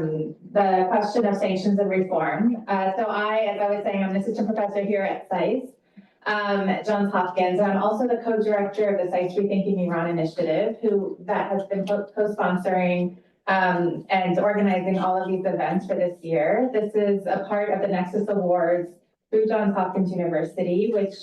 the question of sanctions and reform. So as I was saying, I'm an assistant professor here at SAIS, Johns Hopkins, and I'm also the co-director of the SAIS Rethinking Iran initiative, that has been co-sponsoring and organizing all of these events for this year. This is a part of the Nexus Awards through Johns Hopkins University, which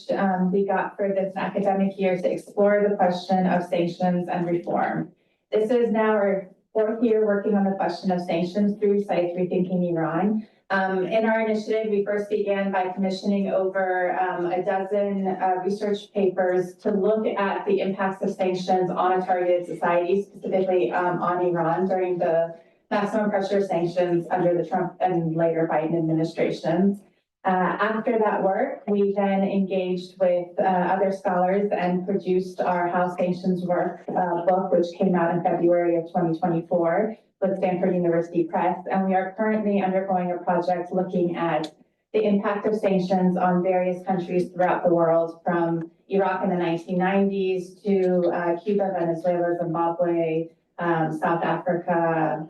we got for this academic year to explore the question of sanctions and reform. This is now our fourth year working on the question of sanctions through SAIS Rethinking Iran. In our initiative, we first began by commissioning over a dozen research papers to look at the impacts of sanctions on a targeted society, specifically on Iran during the maximum pressure sanctions under the Trump and later Biden administrations. After that work, we then engaged with other scholars and produced our How Sanctions Work book, which came out in February of 2024 with Stanford University Press. And we are currently undergoing a project looking at the impact of sanctions on various countries throughout the world, from Iraq in the 1990s to Cuba, Venezuela, Zimbabwe, South Africa,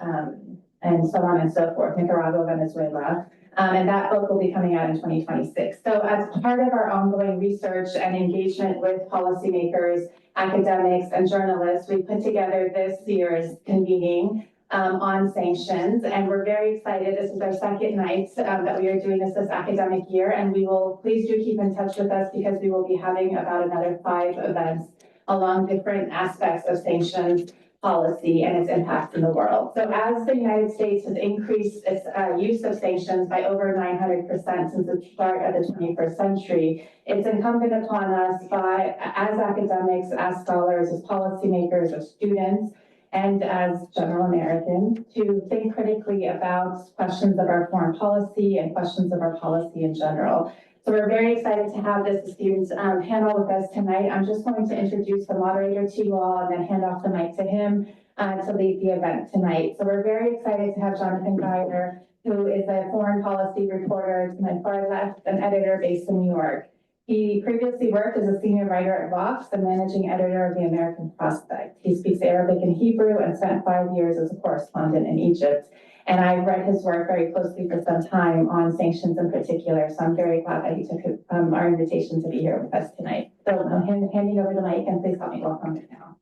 and so on and so forth, Nicaragua, Venezuela. And that book will be coming out in 2026. So as part of our ongoing research and engagement with policymakers, academics, and journalists, we put together this year's convening on sanctions. And we're very excited. This is our second night that we are doing this academic year. And please do keep in touch with us, because we will be having about another 5 events along different aspects of sanctions policy and its impact in the world. So as the United States has increased its use of sanctions by over 900% since the start of the 21st century, it's incumbent upon us as academics, as scholars, as policymakers, as students, and as general Americans to think critically about questions of our foreign policy and questions of our policy in general. So we're very excited to have this esteemed panel with us tonight. I'm just going to introduce the moderator to you all and then hand off the mic to him to lead the event tonight. So we're very excited to have Jonathan Guyer, who is a foreign policy reporter to my far left, an editor based in New York. He previously worked as a senior writer at Vox and managing editor of the American Prospect. He speaks Arabic and Hebrew and spent 5 years as a correspondent in Egypt. And I've read his work very closely for some time on sanctions in particular. So I'm very glad that he took our invitation to be here with us tonight. So I'm handing over the mic, and please help me welcome him now.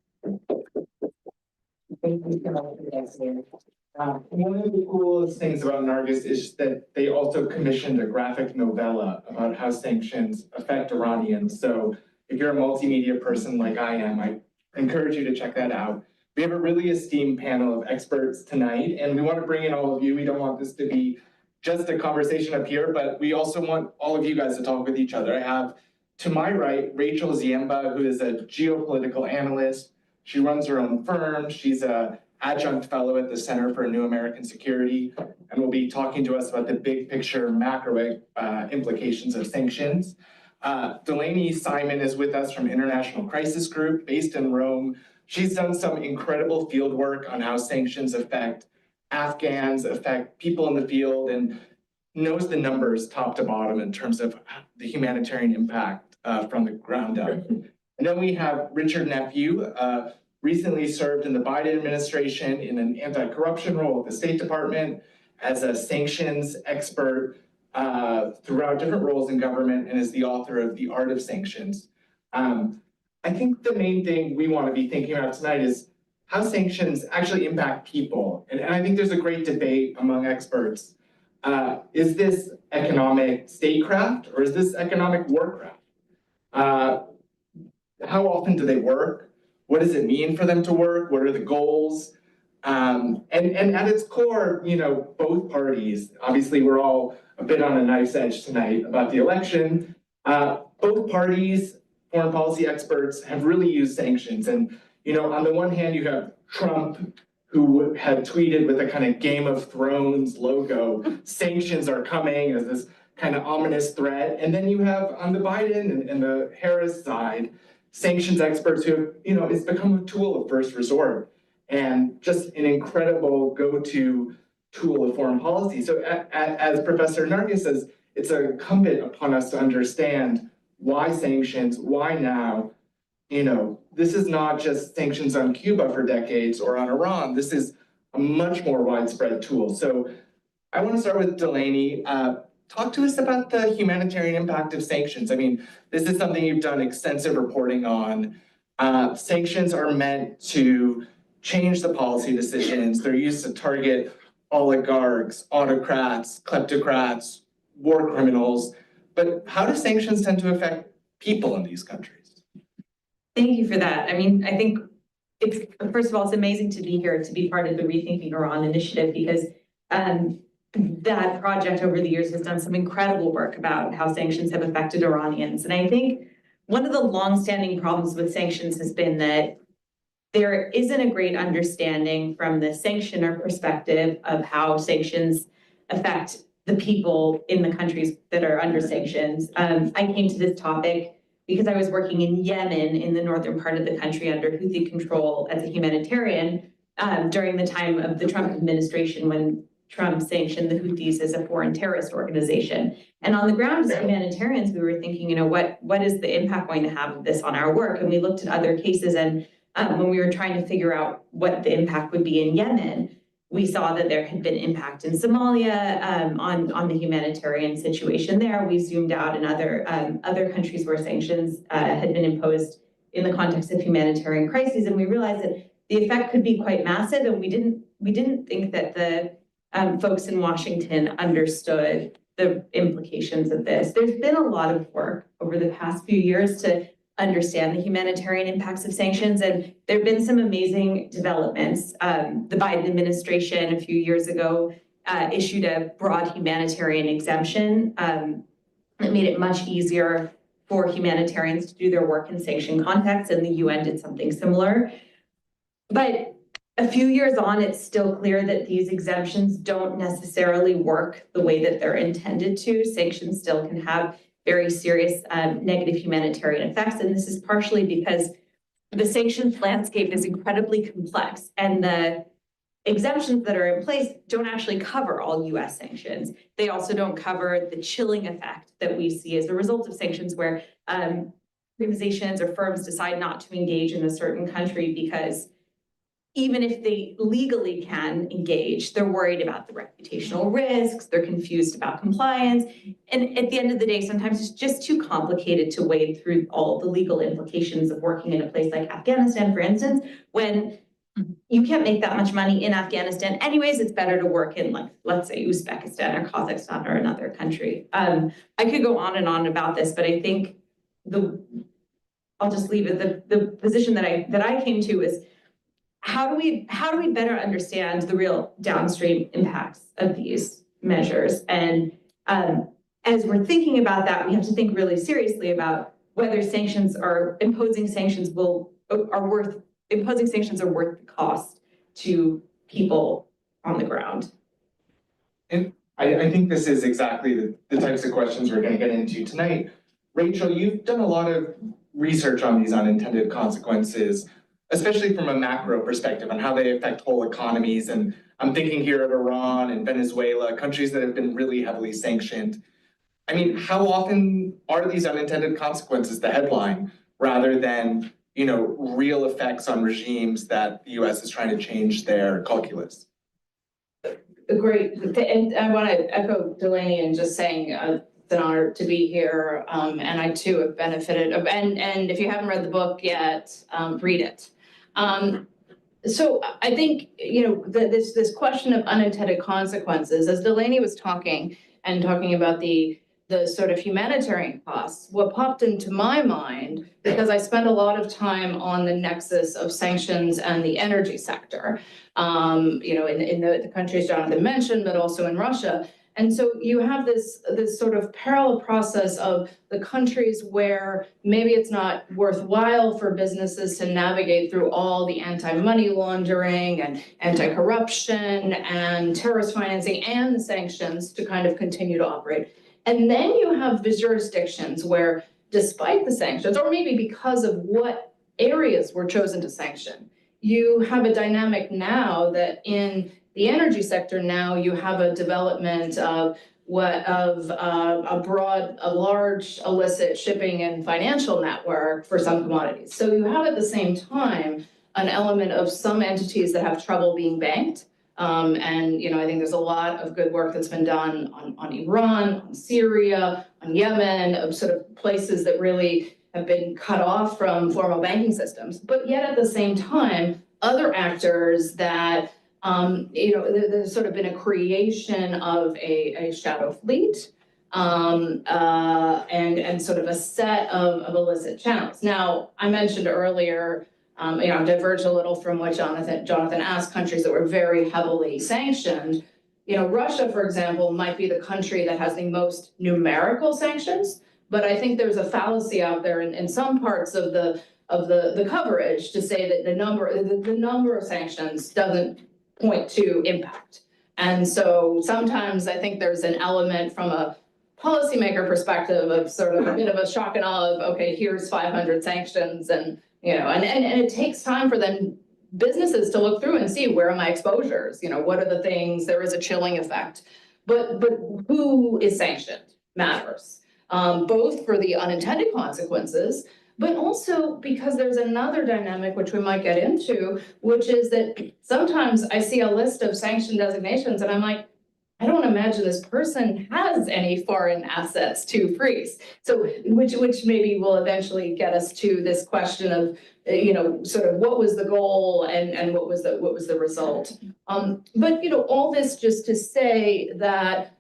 Thank you so much for that, Sarah. One of the coolest things about Nargis is that they also commissioned a graphic novella about how sanctions affect Iranians. So if you're a multimedia person like I am, I encourage you to check that out. We have a really esteemed panel of experts tonight, and we want to bring in all of you. We don't want this to be just a conversation up here, but we also want all of you guys to talk with each other. I have, to my right, Rachel Ziemba, who is a geopolitical analyst. She runs her own firm. She's an adjunct fellow at the Center for New American Security, and will be talking to us about the big picture macro implications of sanctions. Delaney Simon is with us from International Crisis Group, based in Rome. She's done some incredible field work on how sanctions affect Afghans, affect people in the field, and knows the numbers top to bottom in terms of the humanitarian impact from the ground up. And then we have Richard Nephew, recently served in the Biden administration in an anti-corruption role at the State Department as a sanctions expert throughout different roles in government, and is the author of The Art of Sanctions. I think the main thing we want to be thinking about tonight is how sanctions actually impact people. And I think there's a great debate among experts. Is this economic statecraft, or is this economic warcraft? How often do they work? What does it mean for them to work? What are the goals? And at its core, both parties, obviously we're all a bit on a knife's edge tonight about the election. Both parties, foreign policy experts, have really used sanctions. And, on the one hand, you have Trump, who had tweeted with a kind of Game of Thrones logo, sanctions are coming, as this kind of ominous threat. And then you have on the Biden and the Harris side, sanctions experts who have, it's become a tool of first resort and just an incredible go-to tool of foreign policy. So as Professor Nargis says, it's incumbent upon us to understand why sanctions, why now? This is not just sanctions on Cuba for decades or on Iran. This is a much more widespread tool. So I want to start with Delaney. Talk to us about the humanitarian impact of sanctions. I mean, this is something you've done extensive reporting on. Sanctions are meant to change the policy decisions. They're used to target oligarchs, autocrats, kleptocrats, war criminals. But how do sanctions tend to affect people in these countries? Thank you for that. I mean, I think it's, first of all, it's amazing to be here, to be part of the Rethinking Iran initiative, because that project over the years has done some incredible work about how sanctions have affected Iranians. And I think one of the longstanding problems with sanctions has been that there isn't a great understanding from the sanctioner perspective of how sanctions affect the people in the countries that are under sanctions. I came to this topic because I was working in Yemen, in the northern part of the country under Houthi control as a humanitarian during the time of the Trump administration, when Trump sanctioned the Houthis as a foreign terrorist organization. And on the ground as humanitarians, we were thinking, you know, what is the impact going to have of this on our work? And we looked at other cases, and when we were trying to figure out what the impact would be in Yemen, we saw that there had been impact in Somalia on the humanitarian situation there. We zoomed out in other countries where sanctions had been imposed in the context of humanitarian crises, and we realized that the effect could be quite massive, and we didn't think that the folks in Washington understood the implications of this. There's been a lot of work over the past few years to understand the humanitarian impacts of sanctions, and there have been some amazing developments. The Biden administration a few years ago issued a broad humanitarian exemption that made it much easier for humanitarians to do their work in sanction contexts, and the UN did something similar. But a few years on, it's still clear that these exemptions don't necessarily work the way that they're intended to. Sanctions still can have very serious negative humanitarian effects. And this is partially because the sanctions landscape is incredibly complex, and the exemptions that are in place don't actually cover all US sanctions. They also don't cover the chilling effect that we see as a result of sanctions, where organizations or firms decide not to engage in a certain country because even if they legally can engage, they're worried about the reputational risks, they're confused about compliance. And at the end of the day, sometimes it's just too complicated to wade through all the legal implications of working in a place like Afghanistan, for instance, when you can't make that much money in Afghanistan. Anyways, it's better to work in, like, let's say Uzbekistan or Kazakhstan or another country. I could go on and on about this, but I think I'll just leave it. The position that I came to is, how do we better understand the real downstream impacts of these measures? And as we're thinking about that, we have to think really seriously about whether imposing sanctions are worth the cost to people on the ground. And I think this is exactly the types of questions we're going to get into tonight. Rachel, you've done a lot of research on these unintended consequences, especially from a macro perspective on how they affect whole economies. And I'm thinking here of Iran and Venezuela, countries that have been really heavily sanctioned. I mean, how often are these unintended consequences the headline rather than, you know, real effects on regimes that the US is trying to change their calculus? Great, and I want to echo Delaney in just saying it's an honor to be here, and I too have benefited of, and if you haven't read the book yet, read it. So I think, you know, this question of unintended consequences, as Delaney was talking about the sort of humanitarian costs, what popped into my mind, because I spent a lot of time on the nexus of sanctions and the energy sector, you know, in the countries Jonathan mentioned, but also in Russia. And so you have this sort of parallel process of the countries where maybe it's not worthwhile for businesses to navigate through all the anti-money laundering and anti-corruption and terrorist financing and the sanctions to kind of continue to operate. And then you have the jurisdictions where, despite the sanctions, or maybe because of what areas were chosen to sanction, you have a dynamic now that in the energy sector now you have a development of a large illicit shipping and financial network for some commodities. So you have at the same time an element of some entities that have trouble being banked, And, I think there's a lot of good work that's been done on Iran, on Syria, on Yemen, of sort of places that really have been cut off from formal banking systems. But yet at the same time, other actors that, there's sort of been a creation of a shadow fleet, and sort of a set of illicit channels. Now, I mentioned earlier, diverge a little from what Jonathan asked, countries that were very heavily sanctioned. Russia, for example, might be the country that has the most numerical sanctions, but I think there's a fallacy out there in some parts of the coverage to say that the number of sanctions doesn't point to impact. And so sometimes I think there's an element from a policymaker perspective of sort of a bit of a shock and awe of, okay, here's 500 sanctions, and it takes time for businesses to look through and see, where are my exposures? What are the things? There is a chilling effect. But who is sanctioned matters, both for the unintended consequences, but also because there's another dynamic which we might get into, which is that sometimes I see a list of sanction designations and I'm like, I don't imagine this person has any foreign assets to freeze. So which maybe will eventually get us to this question of, sort of what was the goal and what was the result. But all this just to say that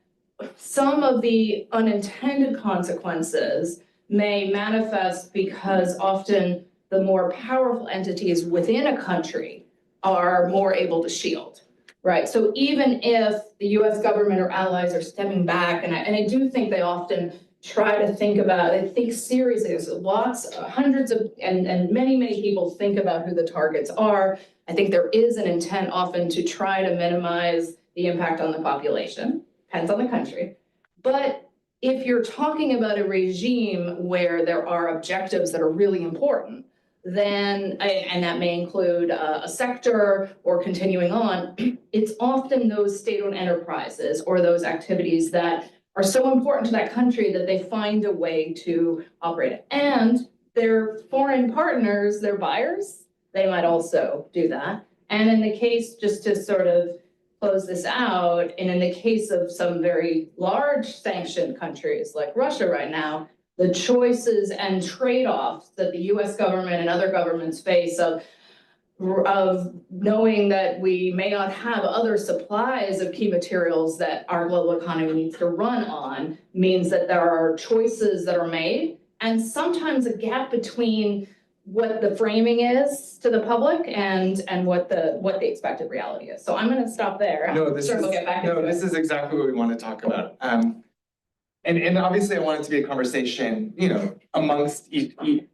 some of the unintended consequences may manifest because often the more powerful entities within a country are more able to shield. Right, so even if the US government or allies are stepping back, and I do think they often try to think about, they think seriously, there's hundreds of, and many people think about who the targets are. I think there is an intent often to try to minimize the impact on the population, depends on the country. But if you're talking about a regime where there are objectives that are really important, then, and that may include a sector or continuing on, it's often those state-owned enterprises or those activities that are so important to that country that they find a way to operate it. And their foreign partners, their buyers, they might also do that. And in the case, just to sort of close this out, and in the case of some very large sanctioned countries like Russia right now, the choices and trade-offs that the US government and other governments face of knowing that we may not have other supplies of key materials that our global economy needs to run on means that there are choices that are made, and sometimes a gap between what the framing is to the public and what the expected reality is. So I'm going to stop there. This is exactly what we want to talk about. And obviously I want it to be a conversation, amongst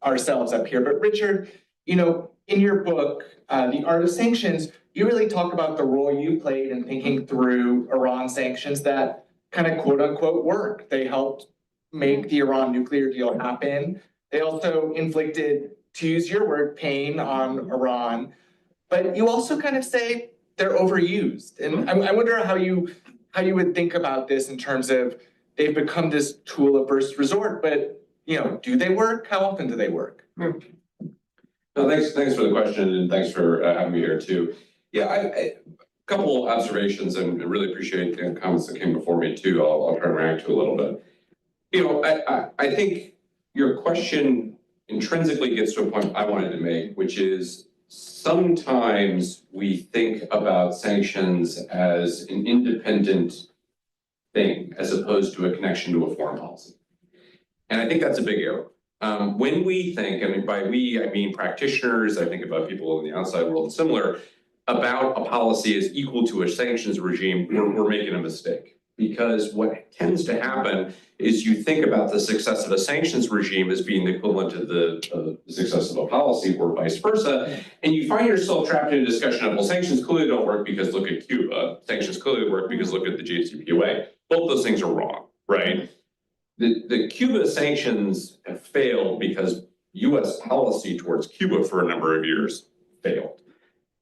ourselves up here. But Richard, in your book, The Art of Sanctions, you really talk about the role you played in thinking through Iran sanctions that kind of quote unquote work. They helped make the Iran nuclear deal happen. They also inflicted, to use your word, pain on Iran. But you also kind of say they're overused. And I wonder how you would think about this in terms of, they've become this tool of first resort, but do they work? How often do they work? No, thanks for the question, and thanks for having me here too. Yeah, a couple observations, and really appreciate the comments that came before me too. I'll try to react to a little bit. I think your question intrinsically gets to a point I wanted to make, which is sometimes we think about sanctions as an independent thing as opposed to a connection to a foreign policy. And I think that's a big error. When we think, and by we, I mean practitioners, I think about people in the outside world and similar, about a policy as equal to a sanctions regime, we're making a mistake. Because what tends to happen is you think about the success of a sanctions regime as being the equivalent to the success of a policy or vice versa, and you find yourself trapped in a discussion of, well, sanctions clearly don't work because look at Cuba, sanctions clearly work because look at the JCPOA. Both those things are wrong, right? The Cuba sanctions have failed because US policy towards Cuba for a number of years failed.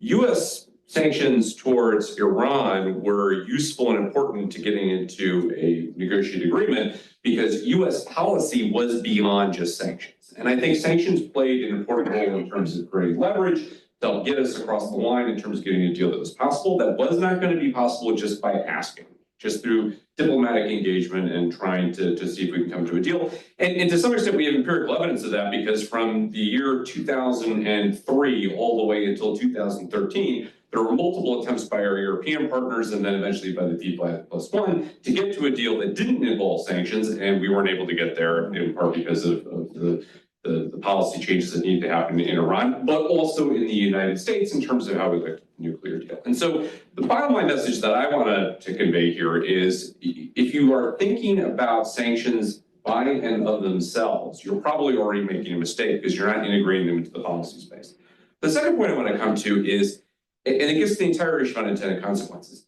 US sanctions towards Iran were useful and important to getting into a negotiated agreement because US policy was beyond just sanctions. And I think sanctions played an important role in terms of creating leverage, to help get us across the line in terms of getting a deal that was possible. That was not going to be possible just by asking, just through diplomatic engagement and trying to see if we can come to a deal. And to some extent, we have empirical evidence of that, because from the year 2003 all the way until 2013, there were multiple attempts by our European partners and then eventually by the D+1 to get to a deal that didn't involve sanctions, and we weren't able to get there in part because of the policy changes that need to happen in Iran, but also in the United States in terms of how we look at the nuclear deal. And so the bottom line message that I want to convey here is, if you are thinking about sanctions by and of themselves, you're probably already making a mistake because you're not integrating them into the policy space. The second point I want to come to is, and it gets to the entire issue of unintended consequences.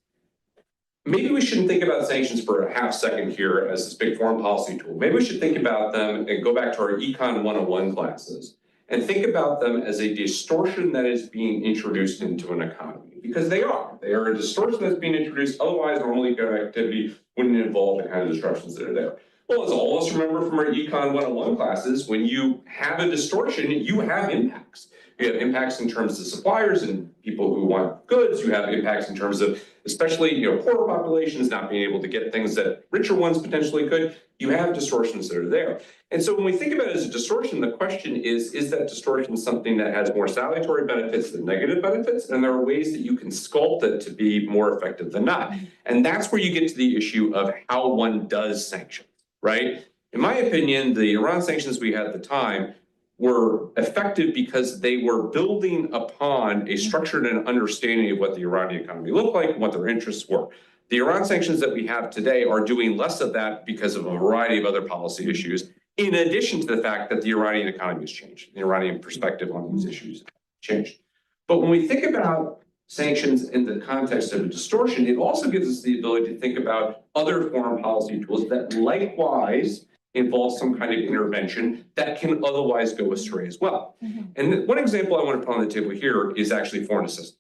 Maybe we shouldn't think about sanctions for a half second here as this big foreign policy tool. Maybe we should think about them and go back to our Econ 101 classes and think about them as a distortion that is being introduced into an economy, because they are. They are a distortion that's being introduced. Otherwise, normal economic activity wouldn't involve the kind of disruptions that are there. Well, as all of us remember from our Econ 101 classes, when you have a distortion, you have impacts. You have impacts in terms of suppliers and people who want goods. You have impacts in terms of, especially, poorer populations not being able to get things that richer ones potentially could. You have distortions that are there. And so when we think about it as a distortion, the question is that distortion something that has more salutary benefits than negative benefits? And there are ways that you can sculpt it to be more effective than not. And that's where you get to the issue of how one does sanction, right? In my opinion, the Iran sanctions we had at the time were effective because they were building upon a structured and understanding of what the Iranian economy looked like and what their interests were. The Iran sanctions that we have today are doing less of that because of a variety of other policy issues, in addition to the fact that the Iranian economy has changed. The Iranian perspective on these issues changed. But when we think about sanctions in the context of a distortion, it also gives us the ability to think about other foreign policy tools that likewise involve some kind of intervention that can otherwise go astray as well. And one example I want to put on the table here is actually foreign assistance.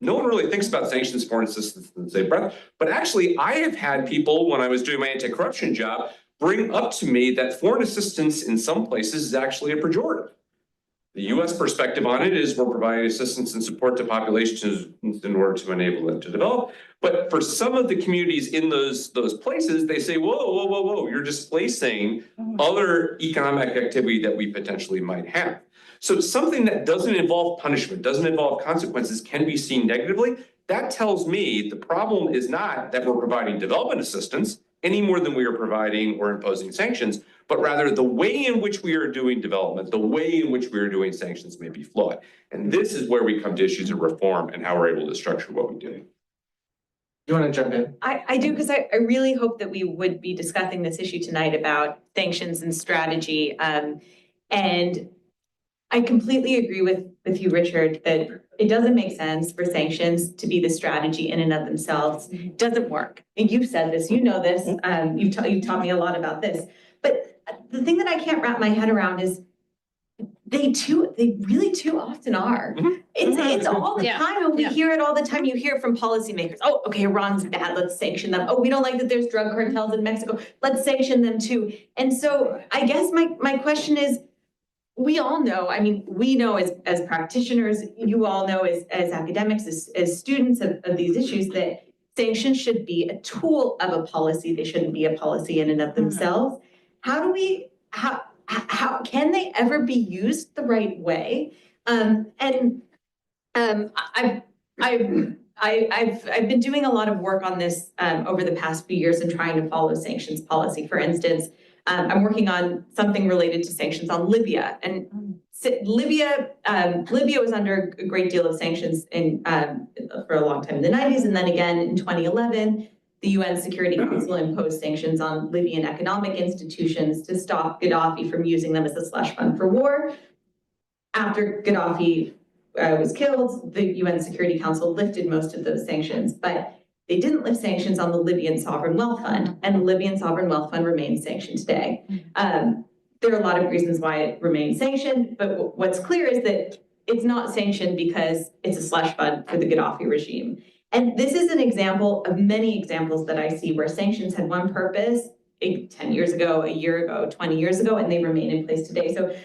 No one really thinks about sanctions, foreign assistance in the same breath, but actually I have had people, when I was doing my anti-corruption job, bring up to me that foreign assistance in some places is actually a pejorative. The US perspective on it is we're providing assistance and support to populations in order to enable them to develop. But for some of the communities in those places, they say, whoa, you're displacing other economic activity that we potentially might have. So something that doesn't involve punishment, doesn't involve consequences, can be seen negatively. That tells me the problem is not that we're providing development assistance any more than we are providing or imposing sanctions, but rather the way in which we are doing development, the way in which we are doing sanctions may be flawed. And this is where we come to issues of reform and how we're able to structure what we do. You want to jump in? I do, because I really hope that we would be discussing this issue tonight about sanctions and strategy. And I completely agree with you, Richard, that it doesn't make sense for sanctions to be the strategy in and of themselves. It doesn't work. And you've said this, you know this, you've taught me a lot about this. But the thing that I can't wrap my head around is they really too often are. It's all the time, and we hear it all the time. You hear it from policymakers. Oh, okay, Iran's bad, let's sanction them. Oh, we don't like that there's drug cartels in Mexico, let's sanction them too. And so I guess my question is, we all know, I mean, we know as practitioners, you all know as academics, as students of these issues, that sanctions should be a tool of a policy. They shouldn't be a policy in and of themselves. How can they ever be used the right way? I've been doing a lot of work on this over the past few years and trying to follow sanctions policy. For instance, I'm working on something related to sanctions on Libya, and Libya was under a great deal of sanctions for a long time in the 90s, and then again in 2011, the UN Security Council imposed sanctions on Libyan economic institutions to stop Gaddafi from using them as a slush fund for war. After Gaddafi was killed, the UN Security Council lifted most of those sanctions, but they didn't lift sanctions on the Libyan Sovereign Wealth Fund, and the Libyan Sovereign Wealth Fund remains sanctioned today. There are a lot of reasons why it remains sanctioned, but what's clear is that it's not sanctioned because it's a slush fund for the Gaddafi regime. And this is an example of many examples that I see where sanctions had one purpose 10 years ago, a year ago, 20 years ago, and they remain in place today. So,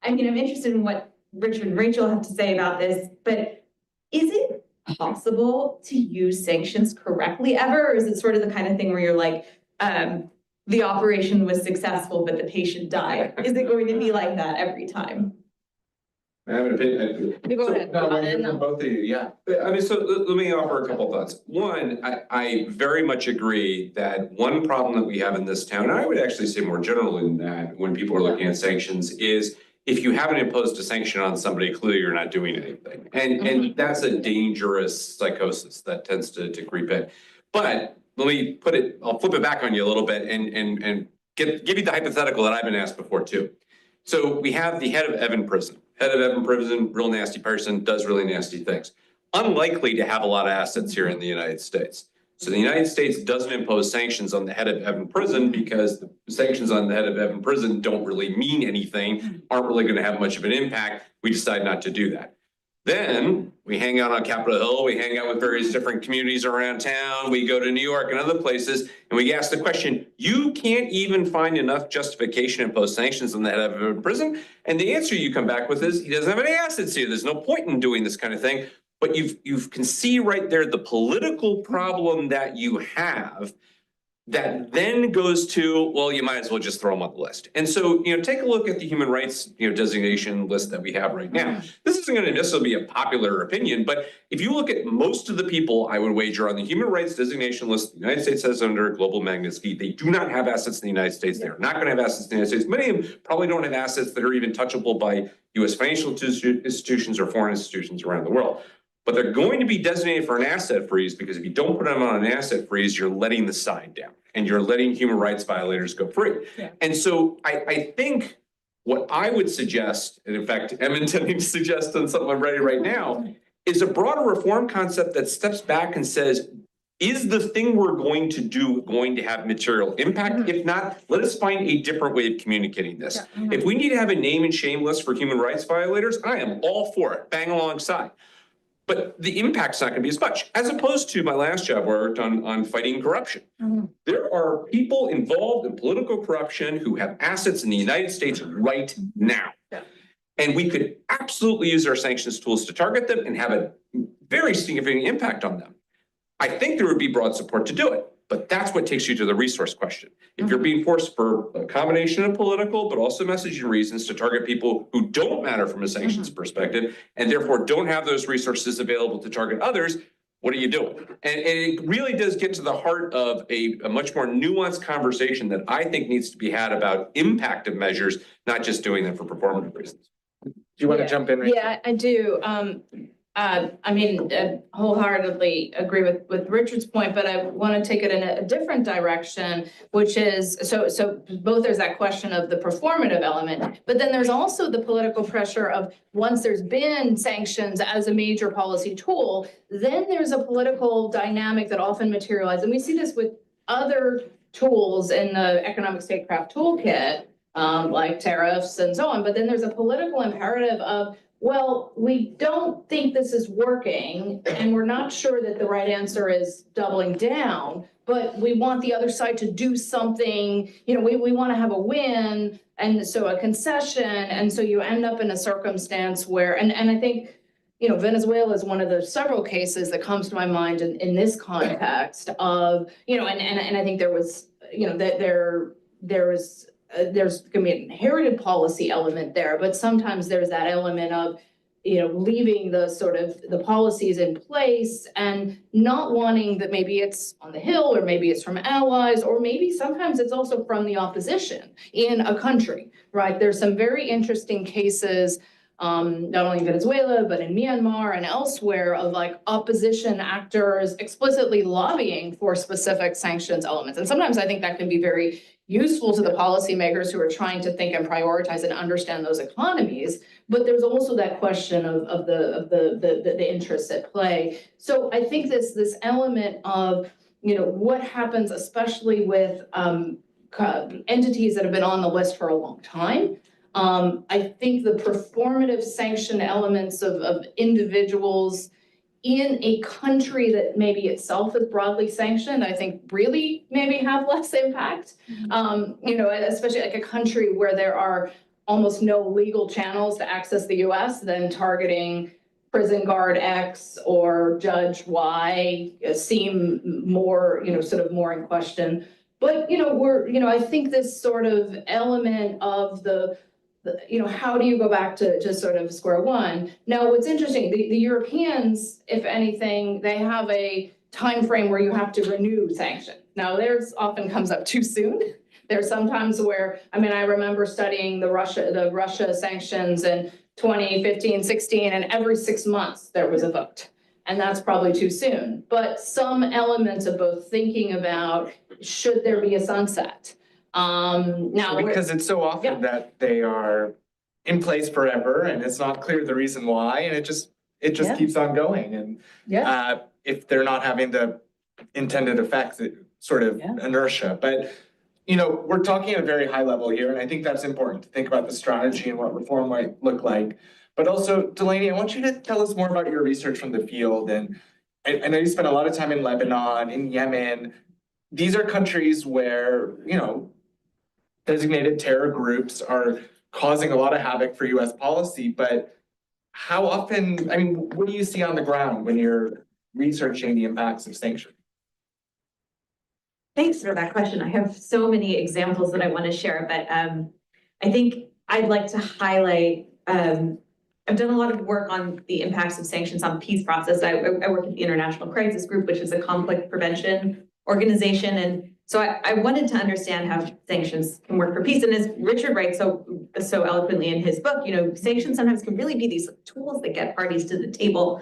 I mean, I'm interested in what Richard and Rachel have to say about this, but is it possible to use sanctions correctly ever? Or is it sort of the kind of thing where you're like, the operation was successful, but the patient died? Is it going to be like that every time? I have an opinion. You go ahead. No, from both of you, yeah. I mean, so let me offer a couple thoughts. One, I very much agree that one problem that we have in this town, and I would actually say more generally than that, when people are looking at sanctions, is if you haven't imposed a sanction on somebody, clearly you're not doing anything. And that's a dangerous psychosis that tends to creep in. But let me I'll flip it back on you a little bit and give you the hypothetical that I've been asked before too. So we have the head of Evan Prison. Head of Evan Prison, real nasty person, does really nasty things. Unlikely to have a lot of assets here in the United States. So the United States doesn't impose sanctions on the head of Evan Prison because the sanctions on the head of Evan Prison don't really mean anything, aren't really going to have much of an impact. We decide not to do that. Then we hang out on Capitol Hill, we hang out with various different communities around town, we go to New York and other places, and we ask the question, you can't even find enough justification to impose sanctions on the head of a prison? And the answer you come back with is, he doesn't have any assets here, there's no point in doing this kind of thing. But you can see right there the political problem that you have that then goes to, well, you might as well just throw them on the list. And so, take a look at the human rights, designation list that we have right now. This isn't going to necessarily be a popular opinion, but if you look at most of the people, I would wager on the human rights designation list, the United States has under global Magnitsky, they do not have assets in the United States. They're not going to have assets in the United States. Many of them probably don't have assets that are even touchable by US financial institutions or foreign institutions around the world. But they're going to be designated for an asset freeze because if you don't put them on an asset freeze, you're letting the side down and you're letting human rights violators go free. Yeah. And so I think what I would suggest, and in fact, I'm intending to suggest on something I'm ready right now, is a broader reform concept that steps back and says, is the thing we're going to do going to have material impact? If not, let us find a different way of communicating this. If we need to have a name and shame list for human rights violators, I am all for it, bang alongside. But the impact's not going to be as much, as opposed to my last job where I worked on fighting corruption. There are people involved in political corruption who have assets in the United States right now. And we could absolutely use our sanctions tools to target them and have a very significant impact on them. I think there would be broad support to do it, but that's what takes you to the resource question. If you're being forced for a combination of political, but also messaging reasons to target people who don't matter from a sanctions perspective, and therefore don't have those resources available to target others, what are you doing? And it really does get to the heart of a much more nuanced conversation that I think needs to be had about impact of measures, not just doing them for performative reasons. Do you want to jump in? Rachel? Yeah, I do. Wholeheartedly agree with Richard's point, but I want to take it in a different direction, which is, so both there's that question of the performative element, but then there's also the political pressure of once there's been sanctions as a major policy tool, then there's a political dynamic that often materializes. And we see this with other tools in the economic statecraft toolkit, like tariffs and so on, but then there's a political imperative of, well, we don't think this is working and we're not sure that the right answer is doubling down, but we want the other side to do something, we want to have a win, and so a concession, and so you end up in a circumstance where, and I think, Venezuela is one of the several cases that comes to my mind in this context of, and I think there was, there's going to be an inherited policy element there, but sometimes there's that element of, leaving the policies in place and not wanting that maybe it's on the Hill or maybe it's from allies, or maybe sometimes it's also from the opposition in a country, right? There's some very interesting cases, not only in Venezuela, but in Myanmar and elsewhere, of like opposition actors explicitly lobbying for specific sanctions elements. And sometimes I think that can be very useful to the policymakers who are trying to think and prioritize and understand those economies. But there's also that question of the interests at play. So I think this element of, what happens, especially with entities that have been on the list for a long time. I think the performative sanction elements of individuals in a country that maybe itself is broadly sanctioned, I think really maybe have less impact. Especially like a country where there are almost no legal channels to access the US, then targeting prison guard X or judge Y seem more, sort of more in question. But, I think this sort of element of the how do you go back to sort of square one? Now, what's interesting, the Europeans, if anything, they have a time frame where you have to renew sanctions. Now, theirs often comes up too soon. There's sometimes where, I remember studying the Russia sanctions in 2015, 16, and every 6 months there was a vote. And that's probably too soon. But some elements of both thinking about, should there be a sunset? Now, because it's so often that they are in place forever and it's not clear the reason why, and it just keeps on going. And if they're not having the intended effects, it sort of inertia. But we're talking at a very high level here, and I think that's important to think about the strategy and what reform might look like. But also, Delaney, I want you to tell us more about your research from the field. And I know you spent a lot of time in Lebanon, in Yemen. These are countries where, designated terror groups are causing a lot of havoc for US policy, but how often, what do you see on the ground when you're researching the impacts of sanctions? Thanks for that question. I have so many examples that I want to share, but I think I'd like to highlight, I've done a lot of work on the impacts of sanctions on peace process. I work at the International Crisis Group, which is a conflict prevention organization. And so I wanted to understand how sanctions can work for peace. And as Richard writes so eloquently in his book, sanctions sometimes can really be these tools that get parties to the table.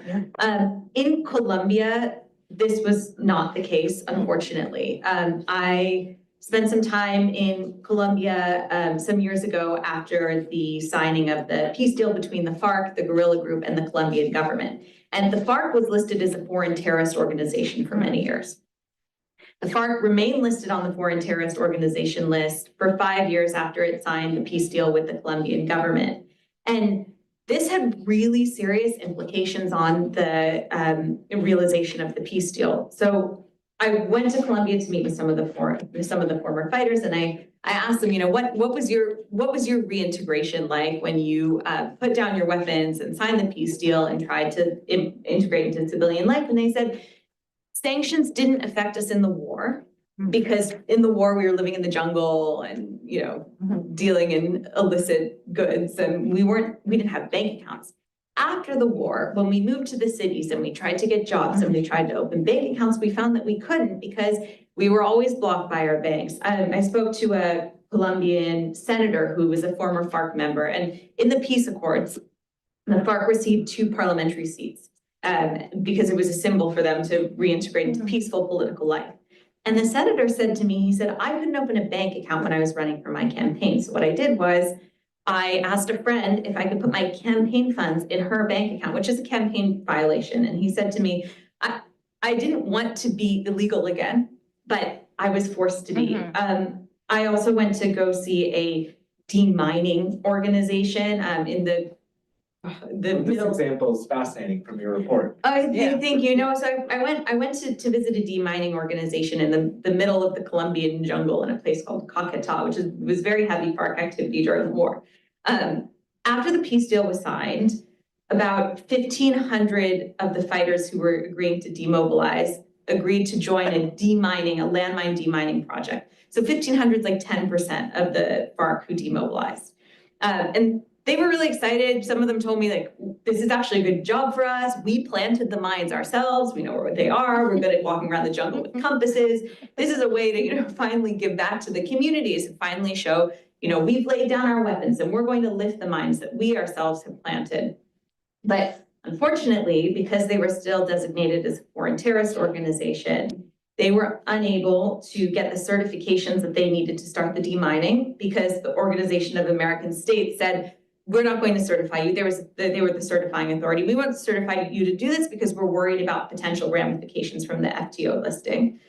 In Colombia, this was not the case, unfortunately. I spent some time in Colombia some years ago after the signing of the peace deal between the FARC, the guerrilla group, and the Colombian government. And the FARC was listed as a foreign terrorist organization for many years. The FARC remained listed on the foreign terrorist organization list for 5 years after it signed the peace deal with the Colombian government. And this had really serious implications on the realization of the peace deal. So I went to Colombia to meet with some of the former fighters, and I asked them, what was your reintegration like when you put down your weapons and signed the peace deal and tried to integrate into civilian life? And they said, sanctions didn't affect us in the war, because in the war we were living in the jungle and dealing in illicit goods, and we didn't have bank accounts. After the war, when we moved to the cities and we tried to get jobs and we tried to open bank accounts, we found that we couldn't because we were always blocked by our banks. I spoke to a Colombian senator who was a former FARC member, and in the peace accords, the FARC received 2 parliamentary seats because it was a symbol for them to reintegrate into peaceful political life. And the senator said to me, he said, I couldn't open a bank account when I was running for my campaign. So what I did was I asked a friend if I could put my campaign funds in her bank account, which is a campaign violation. And he said to me, I didn't want to be illegal again, but I was forced to be. I also went to go see a demining organization in the This example is fascinating from your report. Thank you. So I went to visit a demining organization in the middle of the Colombian jungle in a place called Caquetá, which was very heavy FARC activity during the war. After the peace deal was signed, about 1,500 of the fighters who were agreeing to demobilize agreed to join a landmine demining project. So 1,500 is like 10% of the FARC who demobilized. And they were really excited. Some of them told me, like, this is actually a good job for us. We planted the mines ourselves. We know where they are. We're good at walking around the jungle with compasses. This is a way to, finally give back to the communities and finally show, we've laid down our weapons and we're going to lift the mines that we ourselves have planted. But unfortunately, because they were still designated as a foreign terrorist organization, they were unable to get the certifications that they needed to start the demining because the Organization of American States said, we're not going to certify you. They were the certifying authority. We want to certify you to do this because we're worried about potential ramifications from the FTO listing.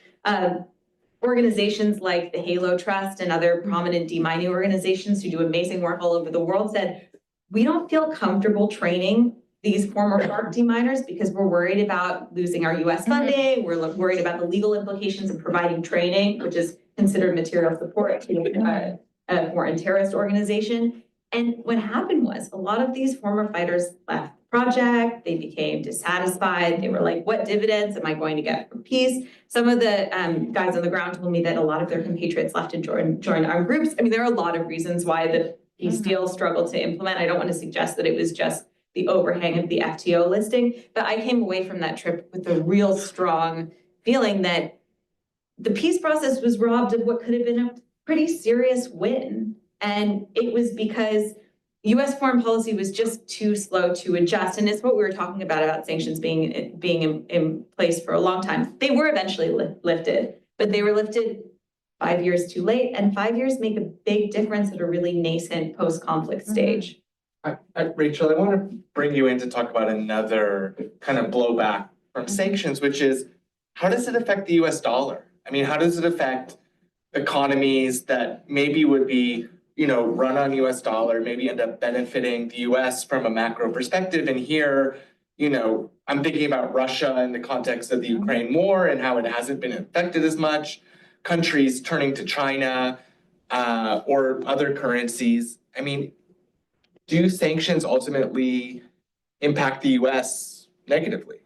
Organizations like the Halo Trust and other prominent demining organizations who do amazing work all over the world said, we don't feel comfortable training these former FARC deminers because we're worried about losing our US funding. We're worried about the legal implications of providing training, which is considered material support to a foreign terrorist organization. And what happened was a lot of these former fighters left the project, they became dissatisfied, they were like, what dividends am I going to get from peace? Some of the guys on the ground told me that a lot of their compatriots left and joined armed groups. I mean, there are a lot of reasons why the peace deal struggled to implement. I don't want to suggest that it was just the overhang of the FTO listing, but I came away from that trip with a real strong feeling that the peace process was robbed of what could have been a pretty serious win. And it was because US foreign policy was just too slow to adjust. And it's what we were talking about sanctions being in place for a long time. They were eventually lifted, but they were lifted 5 years too late. And 5 years make a big difference at a really nascent post-conflict stage. Rachel, I want to bring you in to talk about another kind of blowback from sanctions, which is how does it affect the US dollar? I mean, how does it affect economies that maybe would be, run on US dollar, maybe end up benefiting the US from a macro perspective? And here, I'm thinking about Russia in the context of the Ukraine war and how it hasn't been affected as much, countries turning to China or other currencies. I mean, do sanctions ultimately impact the US negatively?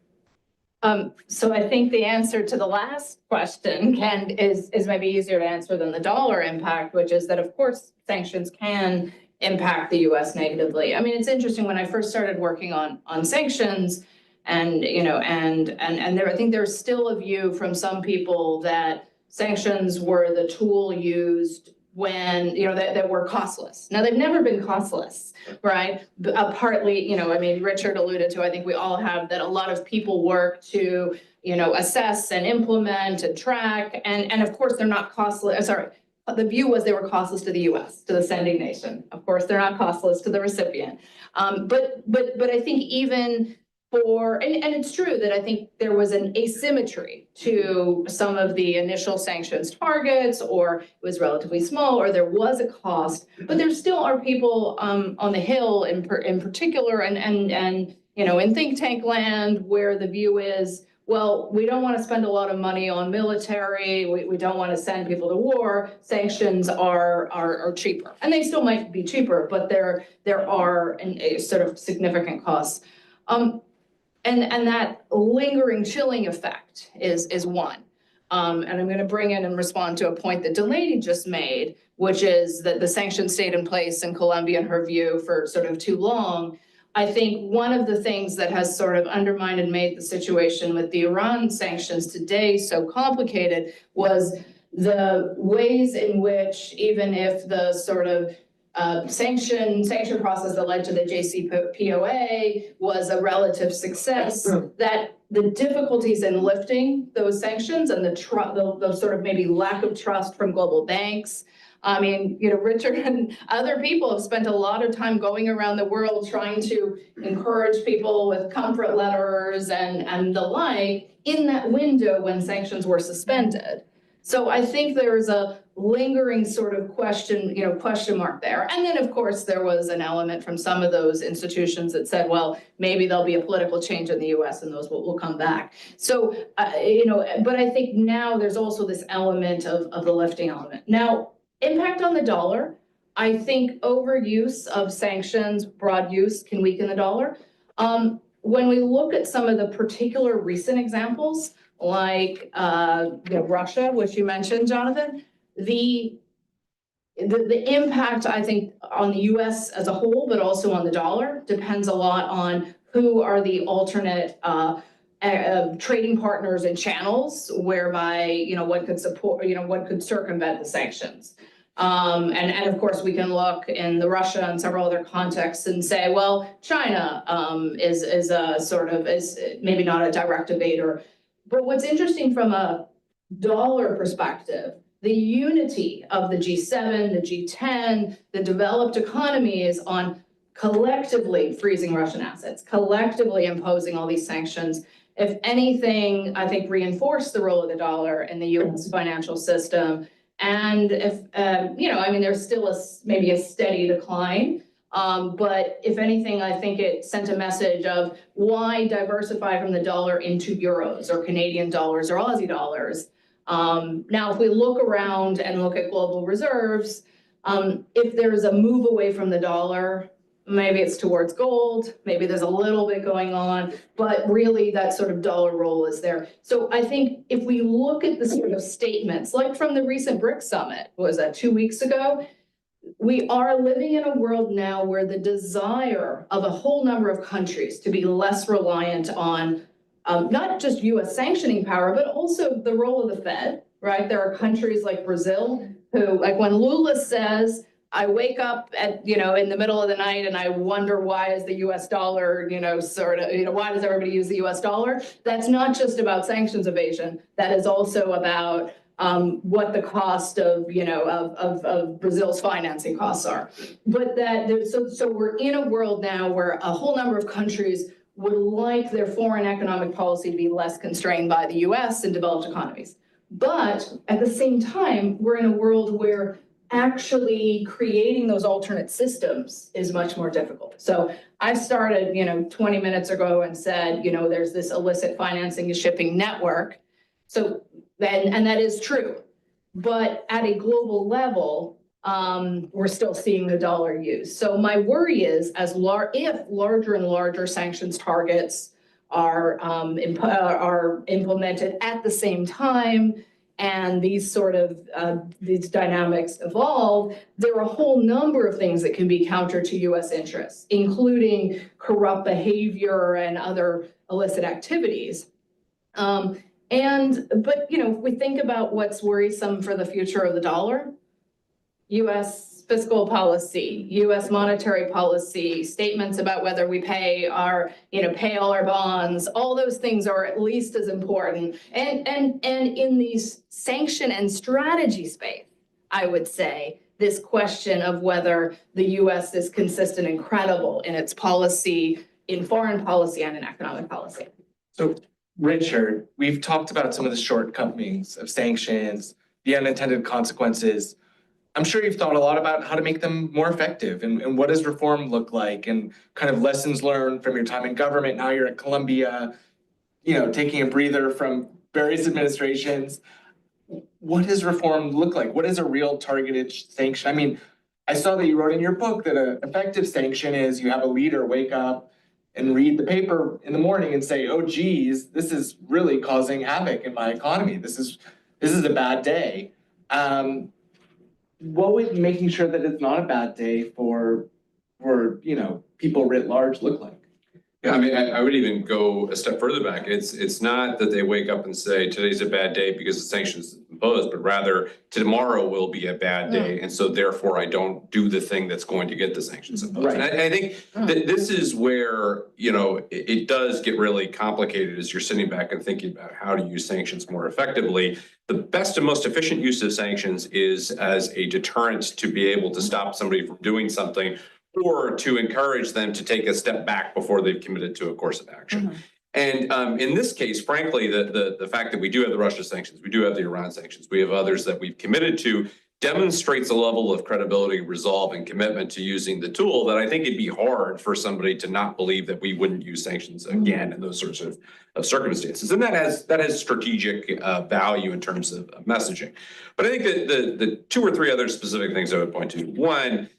So I think the answer to the last question is maybe easier to answer than the dollar impact, which is that of course sanctions can impact the US negatively. I mean, it's interesting when I first started working on sanctions and there, I think there's still a view from some people that sanctions were the tool used when, that were costless. Now, they've never been costless, right? Partly, I mean, Richard alluded to, I think we all have, that a lot of people work to, assess and implement and track. And of course, they're not costless. Sorry, the view was they were costless to the US, to the sending nation. Of course, they're not costless to the recipient. But I think even and it's true that I think there was an asymmetry to some of the initial sanctions targets, or it was relatively small, or there was a cost, but there still are people on the Hill in particular and in think tank land where the view is, well, we don't want to spend a lot of money on military, we don't want to send people to war, sanctions are cheaper. And they still might be cheaper, but there are a sort of significant costs. And that lingering chilling effect is one. And I'm going to bring in and respond to a point that Delaney just made, which is that the sanctions stayed in place in Colombia, in her view, for sort of too long. I think one of the things that has sort of undermined and made the situation with the Iran sanctions today so complicated was the ways in which, even if the sort of sanction process that led to the JCPOA was a relative success, that the difficulties in lifting those sanctions and the sort of maybe lack of trust from global banks. I mean, Richard and other people have spent a lot of time going around the world trying to encourage people with comfort letters and the like in that window when sanctions were suspended. So I think there's a lingering sort of question mark there. And then of course there was an element from some of those institutions that said, well, maybe there'll be a political change in the US and those will come back. So, but I think now there's also this element of the lifting element. Now, impact on the dollar, I think overuse of sanctions, broad use can weaken the dollar. When we look at some of the particular recent examples, like Russia, which you mentioned, Jonathan, the impact, I think, on the US as a whole, but also on the dollar, depends a lot on who are the alternate trading partners and channels whereby, one could support, one could circumvent the sanctions. And of course, we can look in the Russia and several other contexts and say, well, China is a sort of, is maybe not a direct evader. But what's interesting from a dollar perspective, the unity of the G7, the G10, the developed economies on collectively freezing Russian assets, collectively imposing all these sanctions, if anything, I think reinforced the role of the dollar in the US financial system. And if, I mean, there's still maybe a steady decline. But if anything, I think it sent a message of why diversify from the dollar into euros or Canadian dollars or Aussie dollars. Now, if we look around and look at global reserves, If there's a move away from the dollar, maybe it's towards gold, maybe there's a little bit going on, but really that sort of dollar roll is there. So I think if we look at the sort of statements, like from the recent BRICS summit, was that 2 weeks ago? We are living in a world now where the desire of a whole number of countries to be less reliant on not just US sanctioning power, but also the role of the Fed, right? There are countries like Brazil who, like when Lula says, I wake up at, in the middle of the night and I wonder why is the US dollar, why does everybody use the US dollar? That's not just about sanctions evasion. That is also about what the cost of Brazil's financing costs are. But so we're in a world now where a whole number of countries would like their foreign economic policy to be less constrained by the US and developed economies. But at the same time, we're in a world where actually creating those alternate systems is much more difficult. So I started, 20 minutes ago and said, there's this illicit financing and shipping network. So and that is true. But at a global level, we're still seeing the dollar used. So my worry is if larger and larger sanctions targets are implemented at the same time, and these sort of these dynamics evolve, there are a whole number of things that can be counter to US interests, including corrupt behavior and other illicit activities. But if we think about what's worrisome for the future of the dollar, US fiscal policy, US monetary policy, statements about whether we pay all our bonds, all those things are at least as important. And in the sanction and strategy space, I would say this question of whether the US is consistent and credible in its policy, in foreign policy and in economic policy. So Richard, we've talked about some of the shortcomings of sanctions, the unintended consequences. I'm sure you've thought a lot about how to make them more effective and what does reform look like and kind of lessons learned from your time in government. Now you're at Columbia, taking a breather from various administrations. What does reform look like? What is a real targeted sanction? I mean, I saw that you wrote in your book that an effective sanction is you have a leader wake up and read the paper in the morning and say, oh, geez, this is really causing havoc in my economy. This is a bad day. What would making sure that it's not a bad day for people writ large look like? Yeah, I mean, I would even go a step further back. It's not that they wake up and say today's a bad day because the sanctions imposed, but rather tomorrow will be a bad day, and so therefore I don't do the thing that's going to get the sanctions imposed. Right. And I think that this is where it does get really complicated as you're sitting back and thinking about how to use sanctions more effectively. The best and most efficient use of sanctions is as a deterrent to be able to stop somebody from doing something, or to encourage them to take a step back before they've committed to a course of action. And in this case, frankly, the fact that we do have the Russia sanctions, we do have the Iran sanctions, we have others that we've committed to, demonstrates a level of credibility, resolve, and commitment to using the tool that I think it'd be hard for somebody to not believe that we wouldn't use sanctions again in those sorts of circumstances. And that has strategic value in terms of messaging. But I think that the two or three other specific things I would point to. One,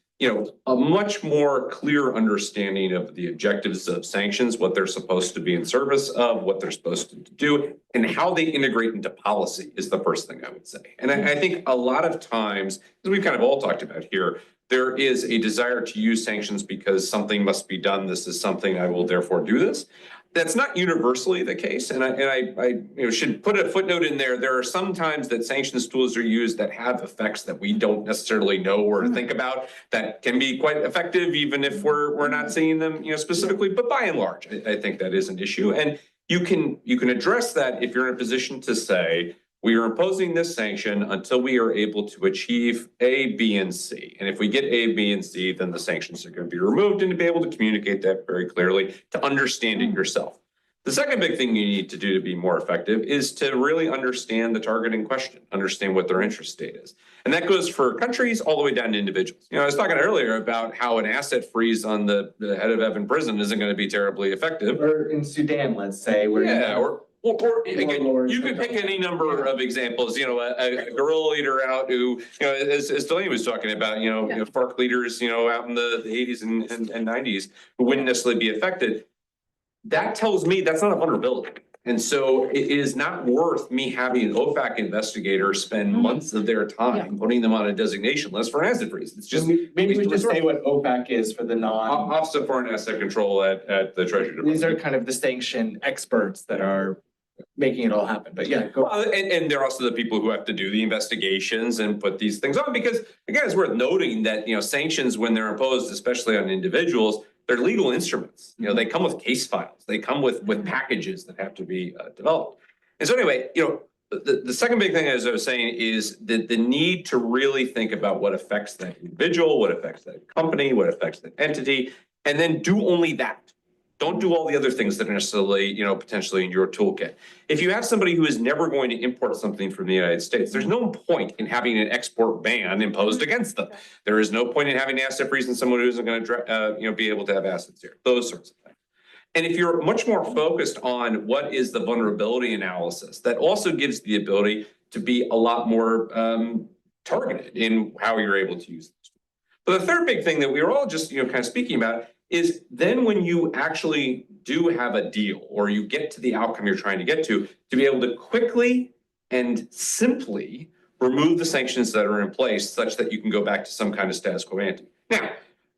a much more clear understanding of the objectives of sanctions, what they're supposed to be in service of, what they're supposed to do, and how they integrate into policy is the first thing I would say. And I think a lot of times, as we've kind of all talked about here, there is a desire to use sanctions because something must be done. This is something I will therefore do this. That's not universally the case, and I should put a footnote in there. There are some times that sanctions tools are used that have effects that we don't necessarily know or think about that can be quite effective, even if we're not seeing them specifically. But by and large, I think that is an issue, and you can address that if you're in a position to say, we are imposing this sanction until we are able to achieve A, B, and C. And if we get A, B, and C, then the sanctions are going to be removed, and to be able to communicate that very clearly, to understand it yourself. The second big thing you need to do to be more effective is to really understand the target in question, understand what their interest state is. And that goes for countries all the way down to individuals. I was talking earlier about how an asset freeze on the head of Evan prison isn't going to be terribly effective. Or in Sudan, let's say. Or again, Warlords you could pick any number of examples, a guerrilla leader out who, as Delaney was talking about, FARC leaders, out in the 80s and 90s who wouldn't necessarily be affected. That tells me that's not a vulnerability. And so it is not worth me having an OFAC investigator spend months of their time putting them on a designation list for an asset freeze. It's just maybe we just say what OFAC is for the non. Office of Foreign Asset Control at the Treasury Department. These are kind of the sanction experts that are making it all happen. But yeah, go. Well, and they're also the people who have to do the investigations and put these things on, because again, it's worth noting that, sanctions, when they're imposed, especially on individuals, they're legal instruments. They come with case files, they come with packages that have to be developed. And so anyway, the second big thing, as I was saying, is the need to really think about what affects that individual, what affects that company, what affects that entity, and then do only that. Don't do all the other things that are necessarily, potentially in your toolkit. If you have somebody who is never going to import something from the United States, there's no point in having an export ban imposed against them. There is no point in having asset freeze on someone who isn't going to, be able to have assets here. Those sorts of things. And if you're much more focused on what is the vulnerability analysis, that also gives the ability to be a lot more targeted in how you're able to use this. But the third big thing that we were all just, kind of speaking about is then when you actually do have a deal or you get to the outcome you're trying to get to be able to quickly and simply remove the sanctions that are in place such that you can go back to some kind of status quo ante. Now,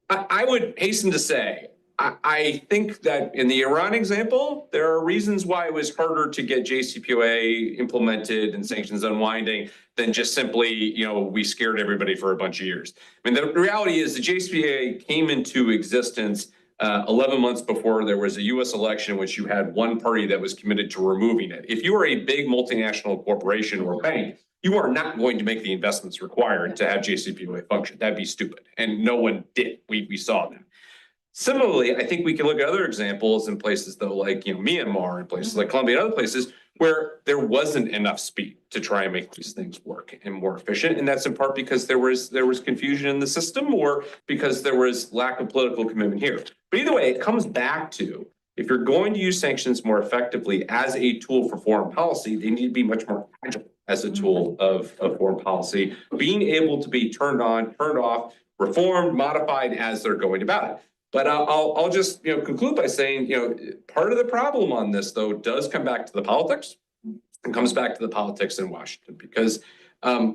I would hasten to say, I think that in the Iran example, there are reasons why it was harder to get JCPOA implemented and sanctions unwinding than just simply, we scared everybody for a bunch of years. I mean, the reality is the JCPOA came into existence 11 months before there was a US election in which you had one party that was committed to removing it. If you are a big multinational corporation or bank, you are not going to make the investments required to have JCPOA function. That'd be stupid. And no one did. We saw that. Similarly, I think we can look at other examples in places though, like Myanmar and places like Colombia and other places where there wasn't enough speed to try and make these things work and more efficient. And that's in part because there was confusion in the system or because there was lack of political commitment here. But either way, it comes back to, if you're going to use sanctions more effectively as a tool for foreign policy, they need to be much more agile as a tool of foreign policy, being able to be turned on, turned off, reformed, modified as they're going about it. But I'll just conclude by saying, part of the problem on this though does come back to the politics and comes back to the politics in Washington, because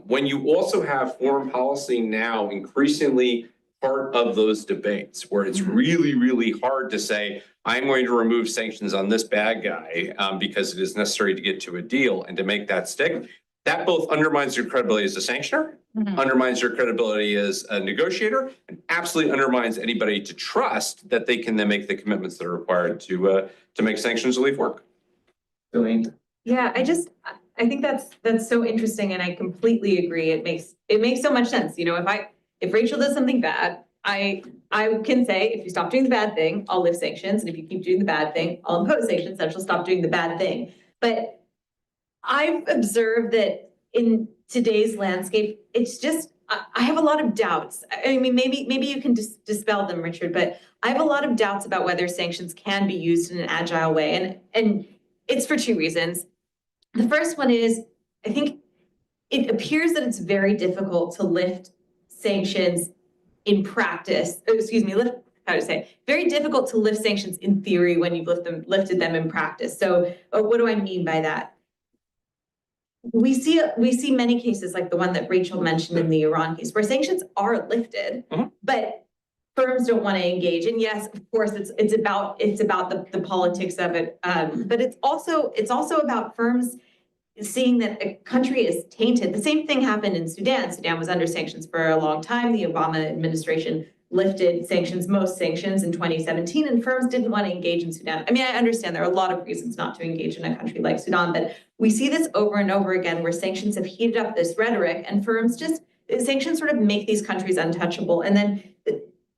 when you also have foreign policy now increasingly part of those debates where it's really, really hard to say, I'm going to remove sanctions on this bad guy because it is necessary to get to a deal and to make that stick. That both undermines your credibility as a sanctioner, undermines your credibility as a negotiator, and absolutely undermines anybody to trust that they can then make the commitments that are required to make sanctions relief work. Delaney. Yeah, I think that's so interesting, and I completely agree. It makes so much sense. If Rachel does something bad, I can say, if you stop doing the bad thing, I'll lift sanctions, and if you keep doing the bad thing, I'll impose sanctions, then she'll stop doing the bad thing. But I've observed that in today's landscape, it's just, I have a lot of doubts. I mean, maybe you can dispel them, Richard, but I have a lot of doubts about whether sanctions can be used in an agile way. And it's for two reasons. The first one is, I think it appears that it's very difficult to lift sanctions in practice. Very difficult to lift sanctions in theory when you've lifted them in practice. So what do I mean by that? We see many cases like the one that Rachel mentioned in the Iran case, where sanctions are lifted, but firms don't want to engage. And yes, of course, it's about the politics of it, but it's also about firms seeing that a country is tainted. The same thing happened in Sudan. Sudan was under sanctions for a long time. The Obama administration lifted sanctions, most sanctions in 2017, and firms didn't want to engage in Sudan. I mean, I understand there are a lot of reasons not to engage in a country like Sudan, but we see this over and over again where sanctions have heated up this rhetoric, and sanctions sort of make these countries untouchable. And then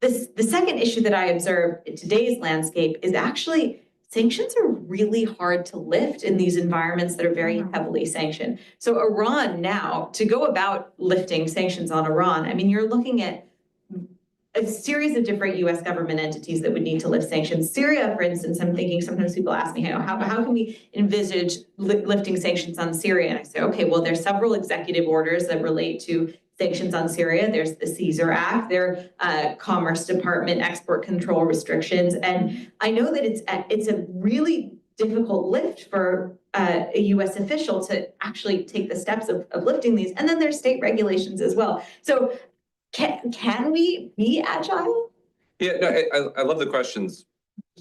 the second issue that I observe in today's landscape is actually sanctions are really hard to lift in these environments that are very heavily sanctioned. So Iran now, to go about lifting sanctions on Iran, I mean, you're looking at a series of different US government entities that would need to lift sanctions. Syria, for instance, I'm thinking sometimes people ask me, how can we envisage lifting sanctions on Syria? And I say, okay, well, there's several executive orders that relate to sanctions on Syria. There's the Caesar Act, there are Commerce Department export control restrictions. And I know that it's a really difficult lift for a US official to actually take the steps of lifting these. And then there's state regulations as well. So can we be agile? Yeah, no, I love the questions.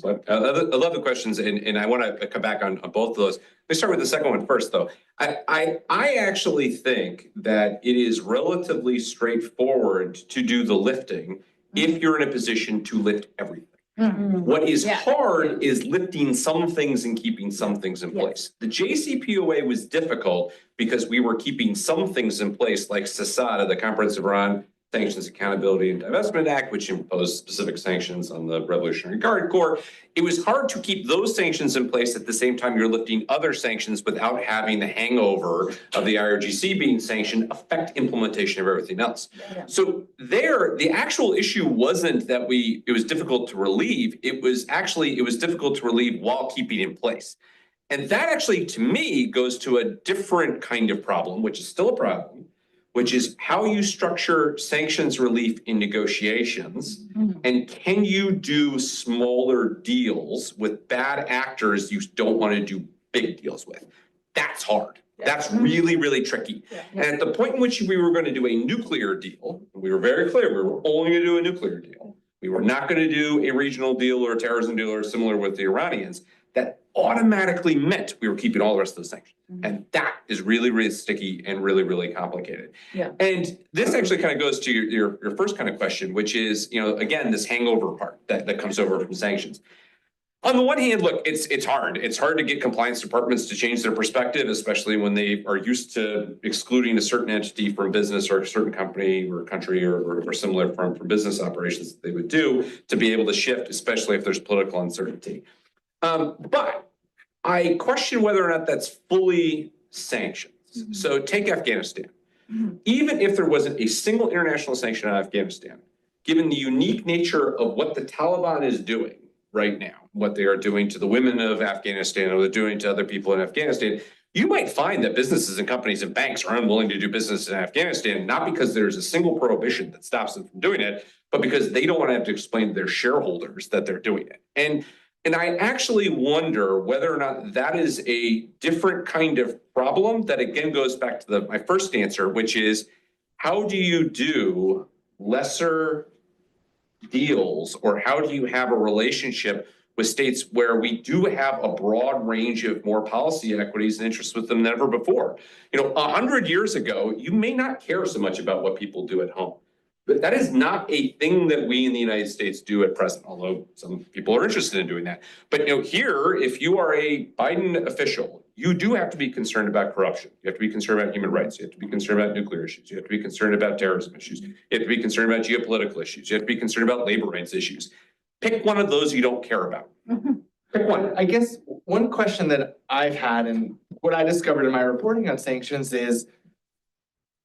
I love the questions, and I want to come back on both of those. Let's start with the second one first, though. I actually think that it is relatively straightforward to do the lifting if you're in a position to lift everything. What is hard is lifting some things and keeping some things in place. The JCPOA was difficult because we were keeping some things in place, like CISADA, the Comprehensive Iran Sanctions Accountability and Divestment Act, which imposed specific sanctions on the Revolutionary Guard Corps. It was hard to keep those sanctions in place at the same time you're lifting other sanctions without having the hangover of the IRGC being sanctioned affect implementation of everything else. So there, the actual issue wasn't that it was difficult to relieve. It was difficult to relieve while keeping in place. And that actually, to me, goes to a different kind of problem, which is still a problem, which is how you structure sanctions relief in negotiations. And can you do smaller deals with bad actors you don't want to do big deals with? That's hard. That's really, really tricky. And at the point in which we were going to do a nuclear deal, we were very clear, we were only going to do a nuclear deal. We were not going to do a regional deal or a terrorism deal or similar with the Iranians. That automatically meant we were keeping all the rest of the sanctions. And that is really, really sticky and really, really complicated. And this actually kind of goes to your first kind of question, which is, again, this hangover part that comes over from sanctions. On the one hand, look, it's hard. It's hard to get compliance departments to change their perspective, especially when they are used to excluding a certain entity from business or a certain company or country or similar from business operations that they would do to be able to shift, especially if there's political uncertainty. But I question whether or not that's fully sanctions. So take Afghanistan. Even if there wasn't a single international sanction on Afghanistan, given the unique nature of what the Taliban is doing right now, what they are doing to the women of Afghanistan or they're doing to other people in Afghanistan, you might find that businesses and companies and banks are unwilling to do business in Afghanistan, not because there's a single prohibition that stops them from doing it, but because they don't want to have to explain to their shareholders that they're doing it. And I actually wonder whether or not that is a different kind of problem that again goes back to my first answer, which is how do you do lesser deals, or how do you have a relationship with states where we do have a broad range of more policy equities and interests with them than ever before? 100 years ago, you may not care so much about what people do at home. But that is not a thing that we in the United States do at present, although some people are interested in doing that. But here, if you are a Biden official, you do have to be concerned about corruption. You have to be concerned about human rights. You have to be concerned about nuclear issues. You have to be concerned about terrorism issues. You have to be concerned about geopolitical issues. You have to be concerned about labor rights issues. Pick one of those you don't care about. Pick one. I guess one question that I've had and what I discovered in my reporting on sanctions is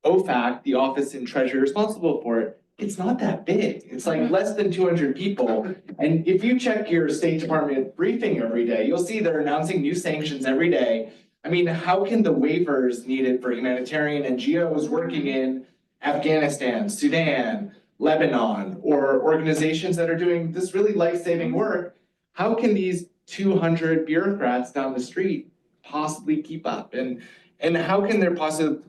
OFAC, the office and treasury responsible for it, it's not that big. It's like less than 200 people. And if you check your State Department briefing every day, you'll see they're announcing new sanctions every day. I mean, how can the waivers needed for humanitarian NGOs working in Afghanistan, Sudan, Lebanon, or organizations that are doing this really life-saving work, how can these 200 bureaucrats down the street possibly keep up? And how can there possibly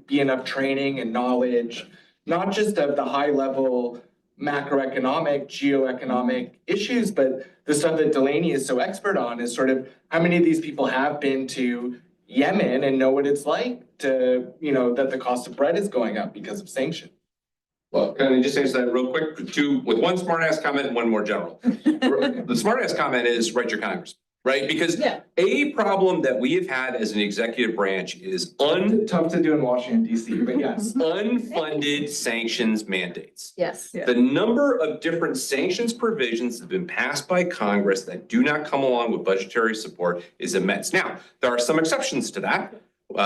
be enough training and knowledge, not just of the high level macroeconomic, geoeconomic issues, but the stuff that Delaney is so expert on is sort of how many of these people have been to Yemen and know what it's like to, that the cost of bread is going up because of sanctions. Well, can I just answer that real quick with one smart ass comment and one more general? The smart ass comment is write your Congress. Right? Because a problem that we have had as an executive branch is tough to do in Washington, D.C., but yes. Unfunded sanctions mandates. Yes. The number of different sanctions provisions that have been passed by Congress that do not come along with budgetary support is immense. Now, there are some exceptions to that.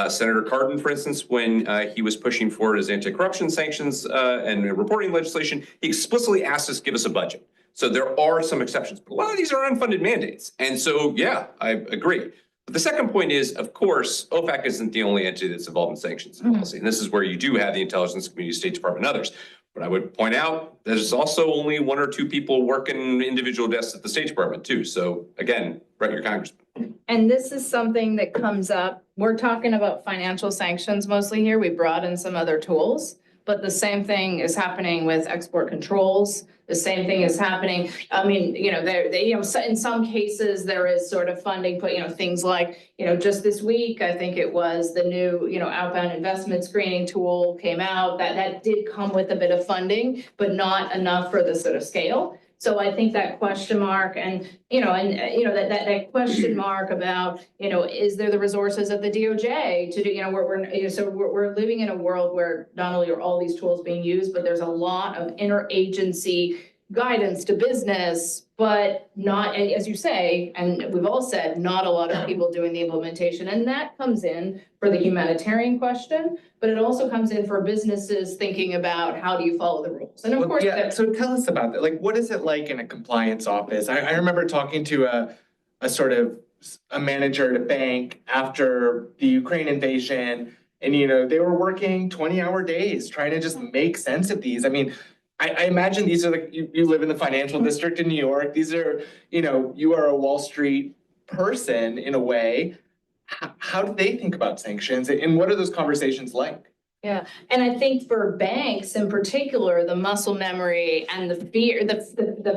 Senator Cardin, for instance, when he was pushing forward his anti-corruption sanctions and reporting legislation, he explicitly asked us to give us a budget. So there are some exceptions, but a lot of these are unfunded mandates. And so, yeah, I agree. But the second point is, of course, OFAC isn't the only entity that's involved in sanctions policy. And this is where you do have the intelligence community, State Department, and others. But I would point out, there's also only 1 or 2 people working individual desks at the State Department too. So again, write your congressman. And this is something that comes up. We're talking about financial sanctions mostly here. We brought in some other tools, but the same thing is happening with export controls. The same thing is happening. I mean, in some cases there is sort of funding, but things like, just this week, I think it was the new, outbound investment screening tool came out that did come with a bit of funding, but not enough for the sort of scale. So I think that question mark that question mark about, is there the resources of the DOJ to do, we're living in a world where not only are all these tools being used, but there's a lot of interagency guidance to business, but not, as you say, and we've all said, not a lot of people doing the implementation. And that comes in for the humanitarian question, but it also comes in for businesses thinking about how do you follow the rules? And of course, so tell us about that. Like, what is it like in a compliance office? I remember talking to a manager at a bank after the Ukraine invasion, and they were working 20-hour days trying to just make sense of these. I mean, I imagine these are you live in the financial district in New York. These are, you are a Wall Street person in a way. How do they think about sanctions, and what are those conversations like? Yeah, and I think for banks in particular, the muscle memory and the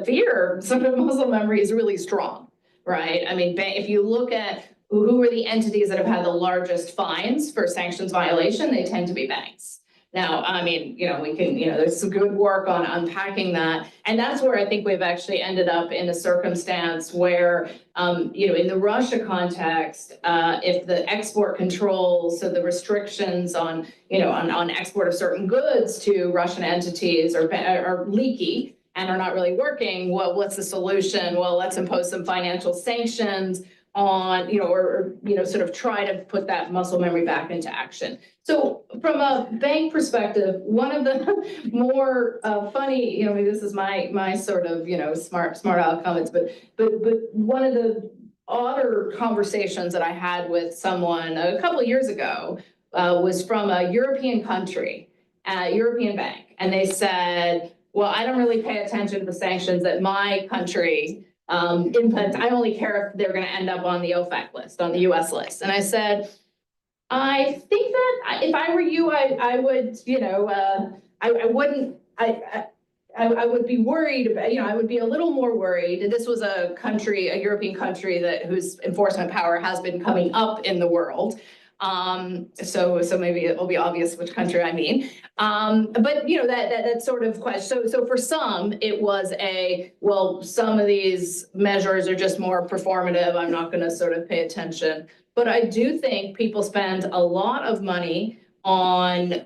fear sort of muscle memory is really strong, right? I mean, if you look at who are the entities that have had the largest fines for sanctions violation, they tend to be banks. Now, I mean, we can, there's some good work on unpacking that. And that's where I think we've actually ended up in a circumstance where, in the Russia context, if the export controls, so the restrictions on, on export of certain goods to Russian entities are leaky and are not really working, well, what's the solution? Well, let's impose some financial sanctions on, sort of try to put that muscle memory back into action. So from a bank perspective, one of the more funny, this is my sort of, smart aleck comments, but one of the odder conversations that I had with someone a couple of years ago was from a European country, European bank. And they said, well, I don't really pay attention to the sanctions that my country input. I only care if they're going to end up on the OFAC list, on the US list. And I said, I think that if I were you, I would, I would be worried about, I would be a little more worried. This was a country, a European country whose enforcement power has been coming up in the world. So maybe it will be obvious which country I mean. But that sort of question. So for some, it was well, some of these measures are just more performative. I'm not going to sort of pay attention. But I do think people spend a lot of money on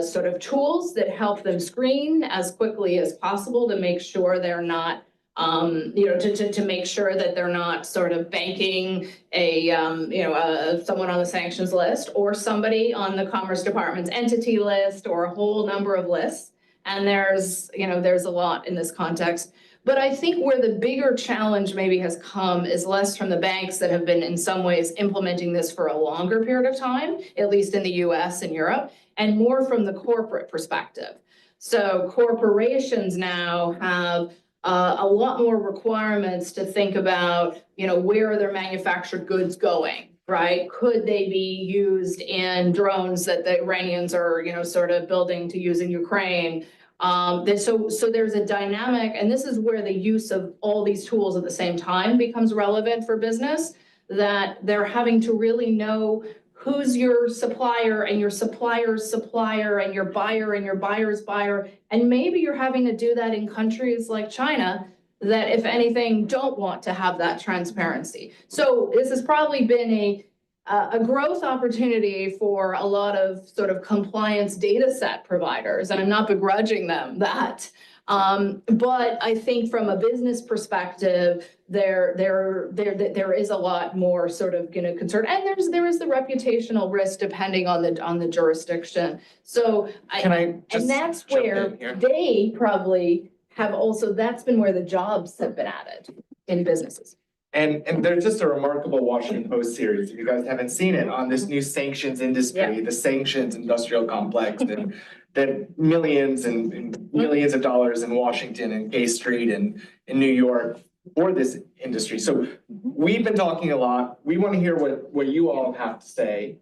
sort of tools that help them screen as quickly as possible to make sure they're not to make sure that they're not sort of banking someone on the sanctions list or somebody on the Commerce Department's entity list or a whole number of lists. And there's a lot in this context. But I think where the bigger challenge maybe has come is less from the banks that have been in some ways implementing this for a longer period of time, at least in the US and Europe, and more from the corporate perspective. So corporations now have a lot more requirements to think about, where are their manufactured goods going, right? Could they be used in drones that the Iranians are, sort of building to use in Ukraine? So there's a dynamic, and this is where the use of all these tools at the same time becomes relevant for business, that they're having to really know who's your supplier and your supplier's supplier and your buyer and your buyer's buyer. And maybe you're having to do that in countries like China that, if anything, don't want to have that transparency. So this has probably been a growth opportunity for a lot of sort of compliance data set providers, and I'm not begrudging them that. But I think from a business perspective, there is a lot more sort of, concern, and there is the reputational risk depending on the jurisdiction. So Can I just and that's jump where in here? they probably have also, that's been where the jobs have been added in businesses. And there's just a remarkable Washington Post series, if you guys haven't seen it, on this new sanctions industry, the sanctions industrial complex, and that millions and millions of dollars in Washington and Gay Street and in New York for this industry. So we've been talking a lot. We want to hear what you all have to say.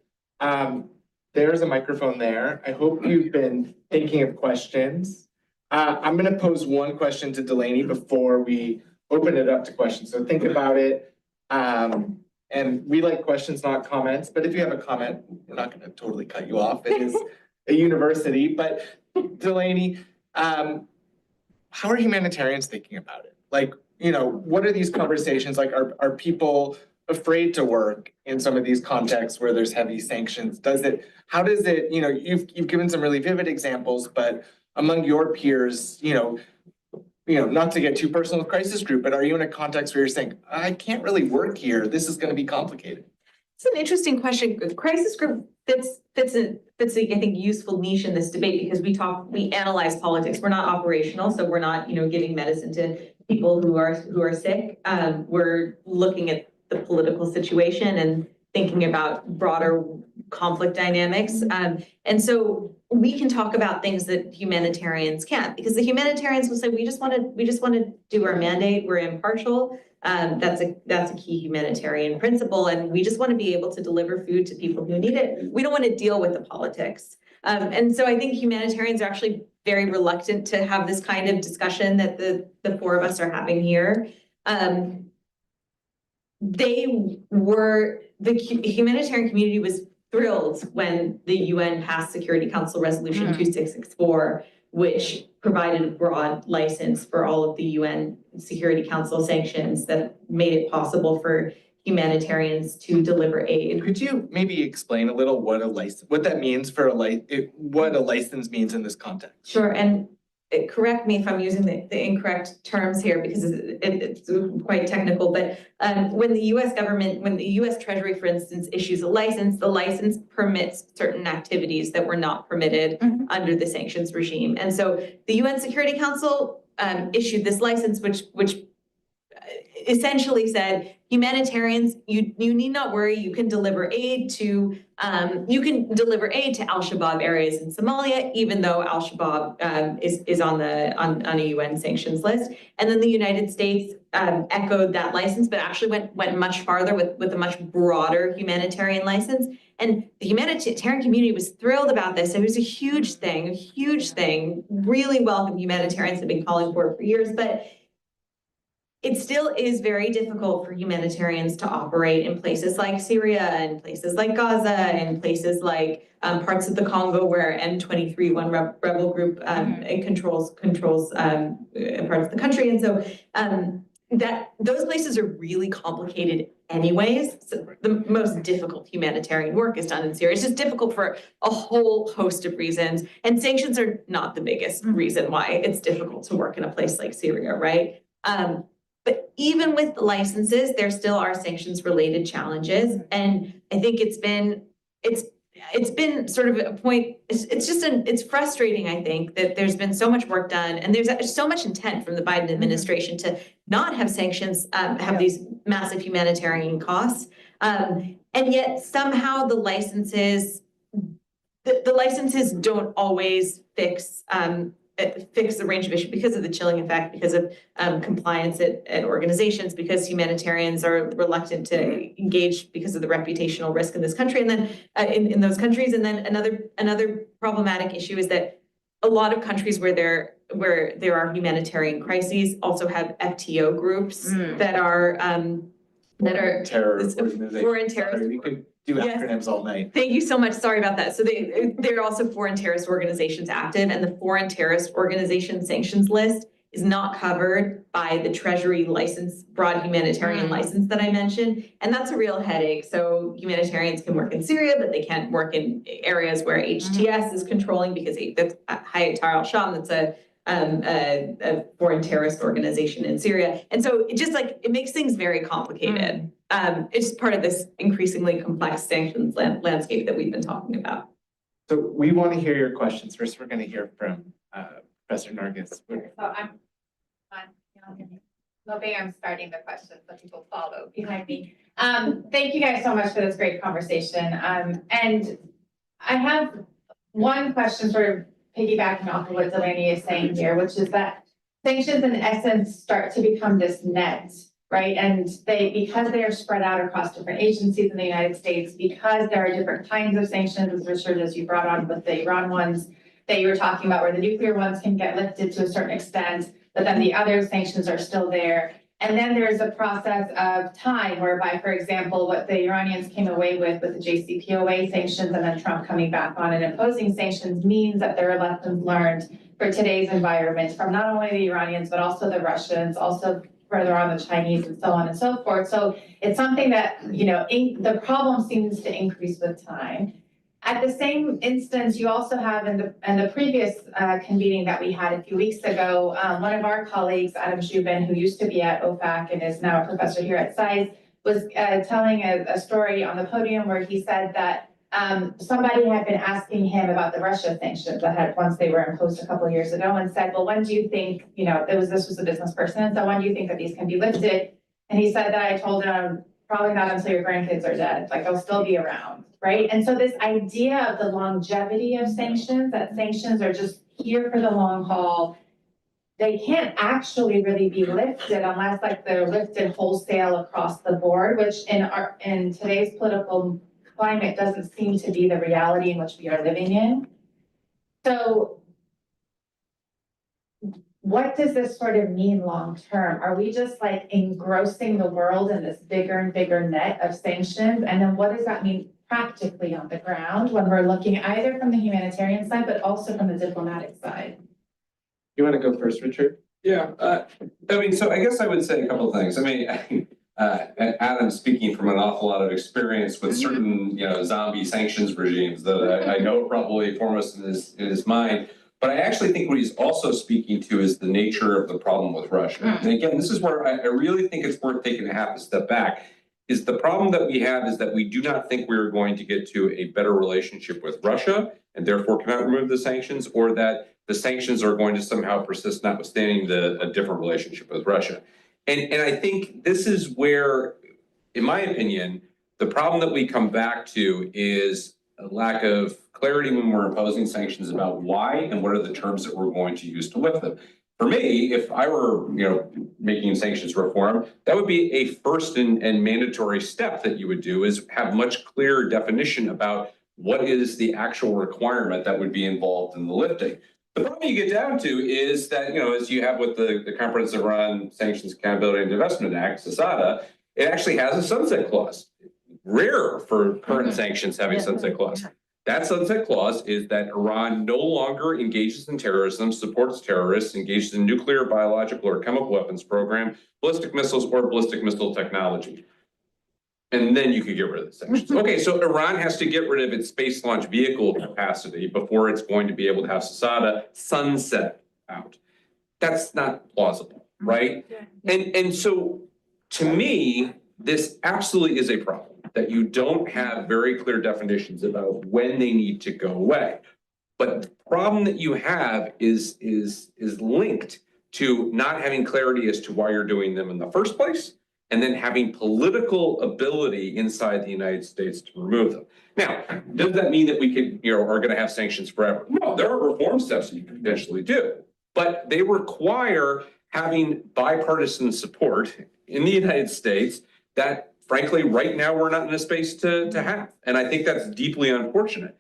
There's a microphone there. I hope you've been thinking of questions. I'm going to pose one question to Delaney before we open it up to questions. So think about it. And we like questions, not comments. But if you have a comment, we're not going to totally cut you off. It is a university. But Delaney, how are humanitarians thinking about it? Like, what are these conversations like? Are people afraid to work in some of these contexts where there's heavy sanctions? How does it, you've given some really vivid examples, but among your peers, not to get too personal with crisis group, but are you in a context where you're saying, I can't really work here, this is going to be complicated? It's an interesting question. Crisis group fits a, I think, useful niche in this debate because we analyze politics. We're not operational, so we're not, giving medicine to people who are sick. We're looking at the political situation and thinking about broader conflict dynamics. And so we can talk about things that humanitarians can't, because the humanitarians will say, we just want to do our mandate. We're impartial. That's a key humanitarian principle. And we just want to be able to deliver food to people who need it. We don't want to deal with the politics. And so I think humanitarians are actually very reluctant to have this kind of discussion that the four of us are having here. The humanitarian community was thrilled when the UN passed Security Council Resolution 2664, which provided a broad license for all of the UN Security Council sanctions that made it possible for humanitarians to deliver aid. Could you maybe explain a little what that means for what a license means in this context? Sure, and correct me if I'm using the incorrect terms here because it's quite technical, but when the US Treasury, for instance, issues a license, the license permits certain activities that were not permitted under the sanctions regime. And so the UN Security Council issued this license, which essentially said, humanitarians, you need not worry, you can deliver aid to Al-Shabaab areas in Somalia, even though Al-Shabaab is on a UN sanctions list. And then the United States echoed that license, but actually went much farther with a much broader humanitarian license. And the humanitarian community was thrilled about this. It was a huge thing. Really welcome. Humanitarians have been calling for it for years, but it still is very difficult for humanitarians to operate in places like Syria and places like Gaza and places like parts of the Congo where M23, one rebel group, controls parts of the country. And so those places are really complicated anyways. So the most difficult humanitarian work is done in Syria. It's just difficult for a whole host of reasons. And sanctions are not the biggest reason why it's difficult to work in a place like Syria, right? But even with the licenses, there still are sanctions related challenges. And I think it's been sort of a point, it's frustrating, I think, that there's been so much work done and there's so much intent from the Biden administration to not have sanctions have these massive humanitarian costs. And yet somehow the licenses don't always fix the range of issues because of the chilling effect, because of compliance at organizations, because humanitarians are reluctant to engage because of the reputational risk in this country and then in those countries. And then another problematic issue is that a lot of countries where there are humanitarian crises also have FTO groups that are terror organizations. foreign terrorist. We could do acronyms all night. Thank you so much. Sorry about that. So there are also foreign terrorist organizations active, and the foreign terrorist organization sanctions list is not covered by the Treasury license, broad humanitarian license that I mentioned. And that's a real headache. So humanitarians can work in Syria, but they can't work in areas where HTS is controlling because that's Hayat Tahrir al-Sham. That's a foreign terrorist organization in Syria. And so it just like, it makes things very complicated. It's part of this increasingly complex sanctions landscape that we've been talking about. So we want to hear your questions. First, we're going to hear from Professor Nargis. So maybe I'm starting the questions so people follow behind me. Thank you guys so much for this great conversation. And I have one question sort of piggybacking off of what Delaney is saying here, which is that sanctions in essence start to become this net, right? And because they are spread out across different agencies in the United States, because there are different kinds of sanctions, as Richard, as you brought on with the Iran ones that you were talking about, where the nuclear ones can get lifted to a certain extent, but then the other sanctions are still there. And then there's a process of time whereby, for example, what the Iranians came away with the JCPOA sanctions and then Trump coming back on and imposing sanctions means that there are lessons learned for today's environment from not only the Iranians, but also the Russians, also further on the Chinese and so on and so forth. So it's something that, you know, the problem seems to increase with time. At the same instance, you also have in the previous convening that we had a few weeks ago, one of our colleagues, Adam Zubin, who used to be at OFAC and is now a professor here at SAIS, was telling a story on the podium where he said that somebody had been asking him about the Russia sanctions that had once they were imposed a couple of years ago, and said, well, when do you think, you know, this was a business person, so when do you think that these can be lifted? And he said that I told him, probably not until your grandkids are dead, like they'll still be around, right? And so this idea of the longevity of sanctions, that sanctions are just here for the long haul, they can't actually really be lifted unless like they're lifted wholesale across the board, which in today's political climate doesn't seem to be the reality in which we are living in. So what does this sort of mean long term? Are we just like engrossing the world in this bigger and bigger net of sanctions? And then what does that mean practically on the ground when we're looking either from the humanitarian side, but also from the diplomatic side? You want to go first, Richard? Yeah, I mean, so I guess I would say a couple of things. I mean, Adam's speaking from an awful lot of experience with certain, you know, zombie sanctions regimes that I know probably foremost in his mind. But I actually think what he's also speaking to is the nature of the problem with Russia. And again, this is where I really think it's worth taking a half a step back. Is the problem that we have is that we do not think we're going to get to a better relationship with Russia and therefore cannot remove the sanctions, or that the sanctions are going to somehow persist notwithstanding a different relationship with Russia. And I think this is where, in my opinion, the problem that we come back to is a lack of clarity when we're imposing sanctions about why and what are the terms that we're going to use to lift them. For me, if I were, you know, making sanctions reform, that would be a first and mandatory step that you would do, is have much clearer definition about what is the actual requirement that would be involved in the lifting. The problem you get down to is that, you know, as you have with the Comprehensive Iran Sanctions Accountability and Divestment Act, CISADA, it actually has a sunset clause. Rare for current sanctions having sunset clause. That sunset clause is that Iran no longer engages in terrorism, supports terrorists, engages in nuclear, biological, or chemical weapons program, ballistic missiles, or ballistic missile technology. And then you could get rid of the sanctions. Okay, so Iran has to get rid of its space launch vehicle capacity before it's going to be able to have CISADA sunset out. That's not plausible, right? And so to me, this absolutely is a problem, that you don't have very clear definitions about when they need to go away. But the problem that you have is linked to not having clarity as to why you're doing them in the first place, and then having political ability inside the United States to remove them. Now, does that mean that we could, you know, are going to have sanctions forever? No, there are reform steps that you can potentially do, but they require having bipartisan support in the United States that, frankly, right now we're not in a space to have. And I think that's deeply unfortunate.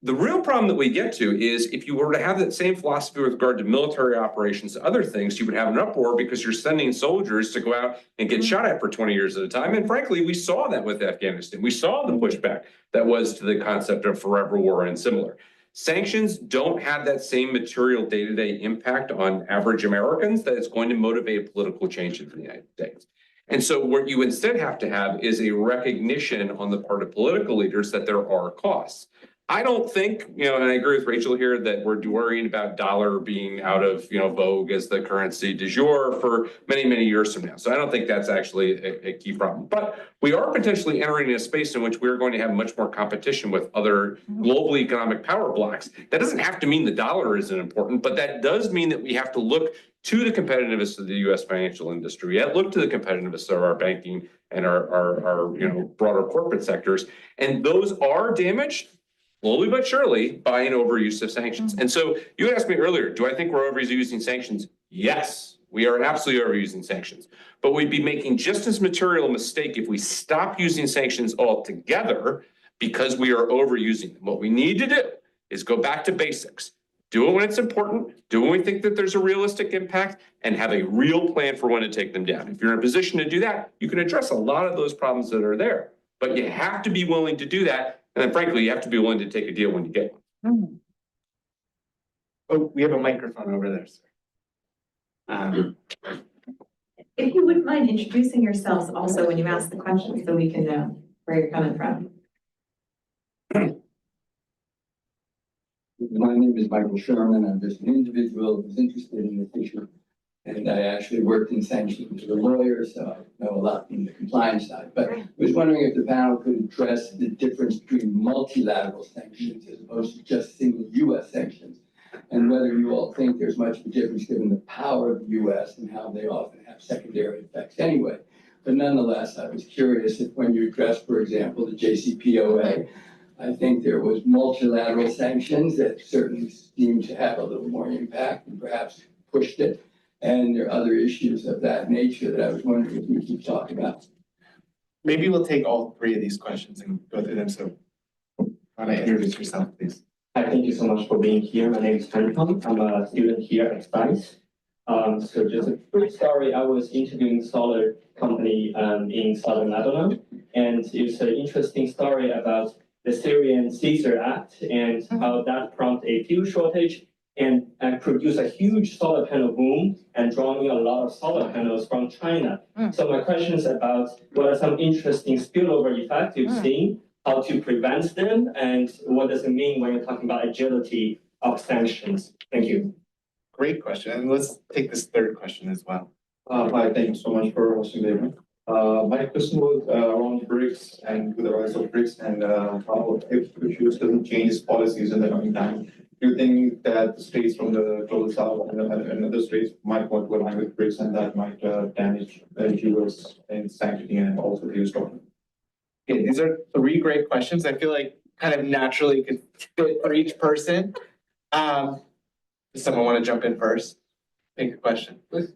The real problem that we get to is if you were to have that same philosophy with regard to military operations and other things, you would have an uproar because you're sending soldiers to go out and get shot at for 20 years at a time. And frankly, we saw that with Afghanistan. We saw the pushback that was to the concept of forever war and similar. Sanctions don't have that same material day-to-day impact on average Americans that it's going to motivate political change in the United States. And so what you instead have to have is a recognition on the part of political leaders that there are costs. I don't think, and I agree with Rachel here that we're worrying about dollar being out of, vogue as the currency du jour for many, many years from now. So I don't think that's actually a key problem. But we are potentially entering a space in which we're going to have much more competition with other global economic power blocks. That doesn't have to mean the dollar isn't important, but that does mean that we have to look to the competitiveness of the US financial industry. We have to look to the competitiveness of our banking and our broader corporate sectors. And those are damaged slowly but surely by an overuse of sanctions. And so you asked me earlier, do I think we're overusing sanctions? Yes, we are absolutely overusing sanctions. But we'd be making just as material a mistake if we stop using sanctions altogether because we are overusing them. What we need to do is go back to basics. Do it when it's important, do it when we think that there's a realistic impact, and have a real plan for when to take them down. If you're in a position to do that, you can address a lot of those problems that are there. But you have to be willing to do that. And then frankly, you have to be willing to take a deal when you get one. Oh, we have a microphone over there, sir. If you wouldn't mind introducing yourselves also when you ask the questions so we can know where you're coming from. My name is Michael Sherman. I'm just an individual who's interested in this issue. And I actually worked in sanctions as a lawyer, so I know a lot from the compliance side. But I was wondering if the panel could address the difference between multilateral sanctions as opposed to just single US sanctions, and whether you all think there's much of a difference given the power of the US and how they often have secondary effects anyway. But nonetheless, I was curious if when you addressed, for example, the JCPOA, I think there was multilateral sanctions that certainly seemed to have a little more impact and perhaps pushed it. And there are other issues of that nature that I was wondering if we could talk about. Maybe we'll take all three of these questions and go through them. So want to introduce yourself, please? Hi, thank you so much for being here. My name is Tom. I'm a student here at SAIS. So just a quick story. I was interviewing a solar company in Southern Lebanon, and it's an interesting story about the Syrian Caesar Act and how that prompted a fuel shortage and produced a huge solar panel boom and drawing a lot of solar panels from China. So my question is about what are some interesting spillover effects you've seen, how to prevent them, and what does it mean when you're talking about agility of sanctions? Thank you. Great question. And let's take this third question as well. Hi, thank you so much for hosting the event. My question was around BRICS and with the rise of BRICS and how if US doesn't change its policies in the coming time, do you think that the states from the global south and other states might want to align with BRICS and that might damage the US in sanctioning and also the US government? Okay, these are three great questions. I feel like kind of naturally could fit for each person. Does someone want to jump in first? Take a question, please.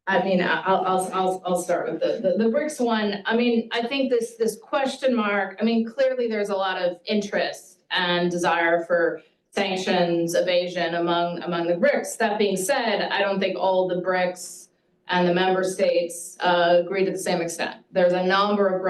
I mean, I'll start with the BRICS one. I mean, I think this question mark, I mean, clearly there's a lot of interest and desire for sanctions evasion among the BRICS. That being said, I don't think all the BRICS and the member states agree to the same extent. There's a number of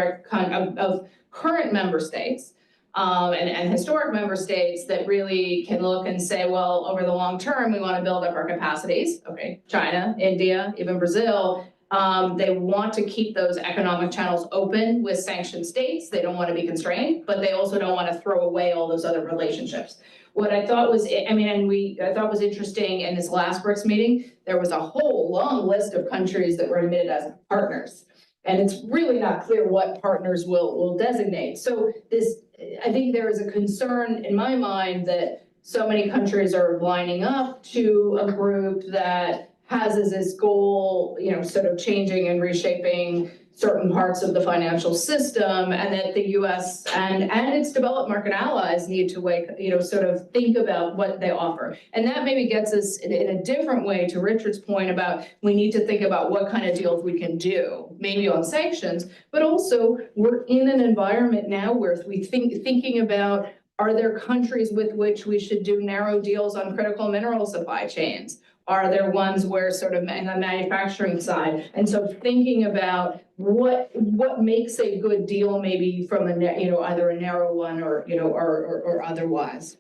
current member states and historic member states that really can look and say, well, over the long term, we want to build up our capacities. Okay, China, India, even Brazil. They want to keep those economic channels open with sanctioned states. They don't want to be constrained, but they also don't want to throw away all those other relationships. What I thought was, I thought was interesting in this last BRICS meeting, there was a whole long list of countries that were admitted as partners. And it's really not clear what partners will designate. So I think there is a concern in my mind that so many countries are lining up to a group that has as its goal, sort of changing and reshaping certain parts of the financial system, and that the US and its developed market allies need to sort of think about what they offer. And that maybe gets us in a different way to Richard's point about we need to think about what kind of deals we can do, maybe on sanctions, but also we're in an environment now where we thinking about, are there countries with which we should do narrow deals on critical mineral supply chains? Are there ones where sort of in the manufacturing side? And so thinking about what makes a good deal maybe from either a narrow one or otherwise.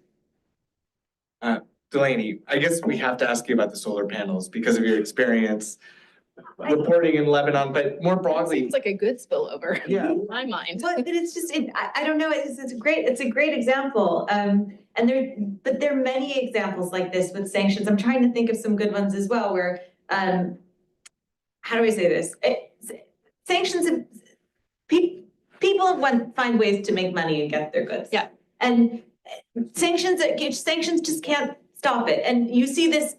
Delaney, I guess we have to ask you about the solar panels because of your experience reporting in Lebanon, but more broadly, Seems like a good spillover. Yeah. In my mind. But it's just, I don't know, it's a great example. And there are many examples like this with sanctions. I'm trying to think of some good ones as well where, how do I say this? Sanctions, people find ways to make money and get their goods. Yeah. And sanctions just can't stop it. And you see this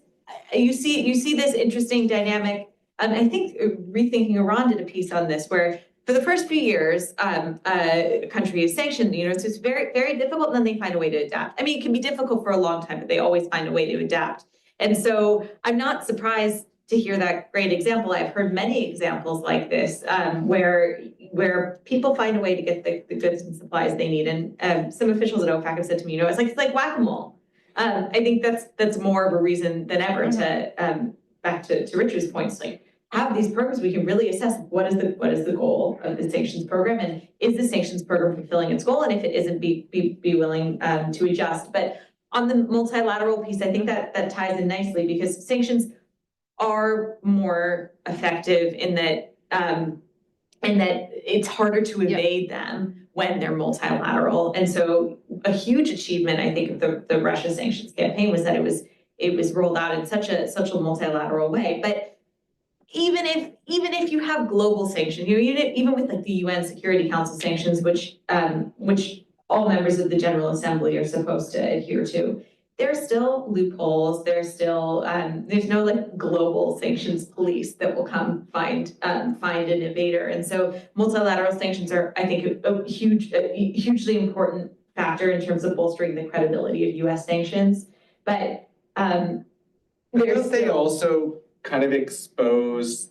interesting dynamic. I think Rethinking Iran did a piece on this where for the first few years, a country is sanctioned, so it's very, very difficult, and then they find a way to adapt. I mean, it can be difficult for a long time, but they always find a way to adapt. And so I'm not surprised to hear that great example. I've heard many examples like this, where people find a way to get the goods and supplies they need. And some officials at OFAC have said to me, it's like whack-a-mole. I think that's more of a reason than ever to, back to Richard's points, like, have these programs, we can really assess what is the goal of the sanctions program, and is the sanctions program fulfilling its goal, and if it isn't, be willing to adjust. But on the multilateral piece, I think that ties in nicely because sanctions are more effective in that it's harder to evade them when they're multilateral. And so a huge achievement, I think, of the Russia sanctions campaign was that it was rolled out in such a multilateral way. But even if you have global sanctions, even with like the UN Security Council sanctions, which all members of the General Assembly are supposed to adhere to, there are still loopholes. There's still there's no like global sanctions police that will come find an invader. And so multilateral sanctions are, I think, a hugely important factor in terms of bolstering the credibility of U.S. sanctions. But don't they also kind of expose,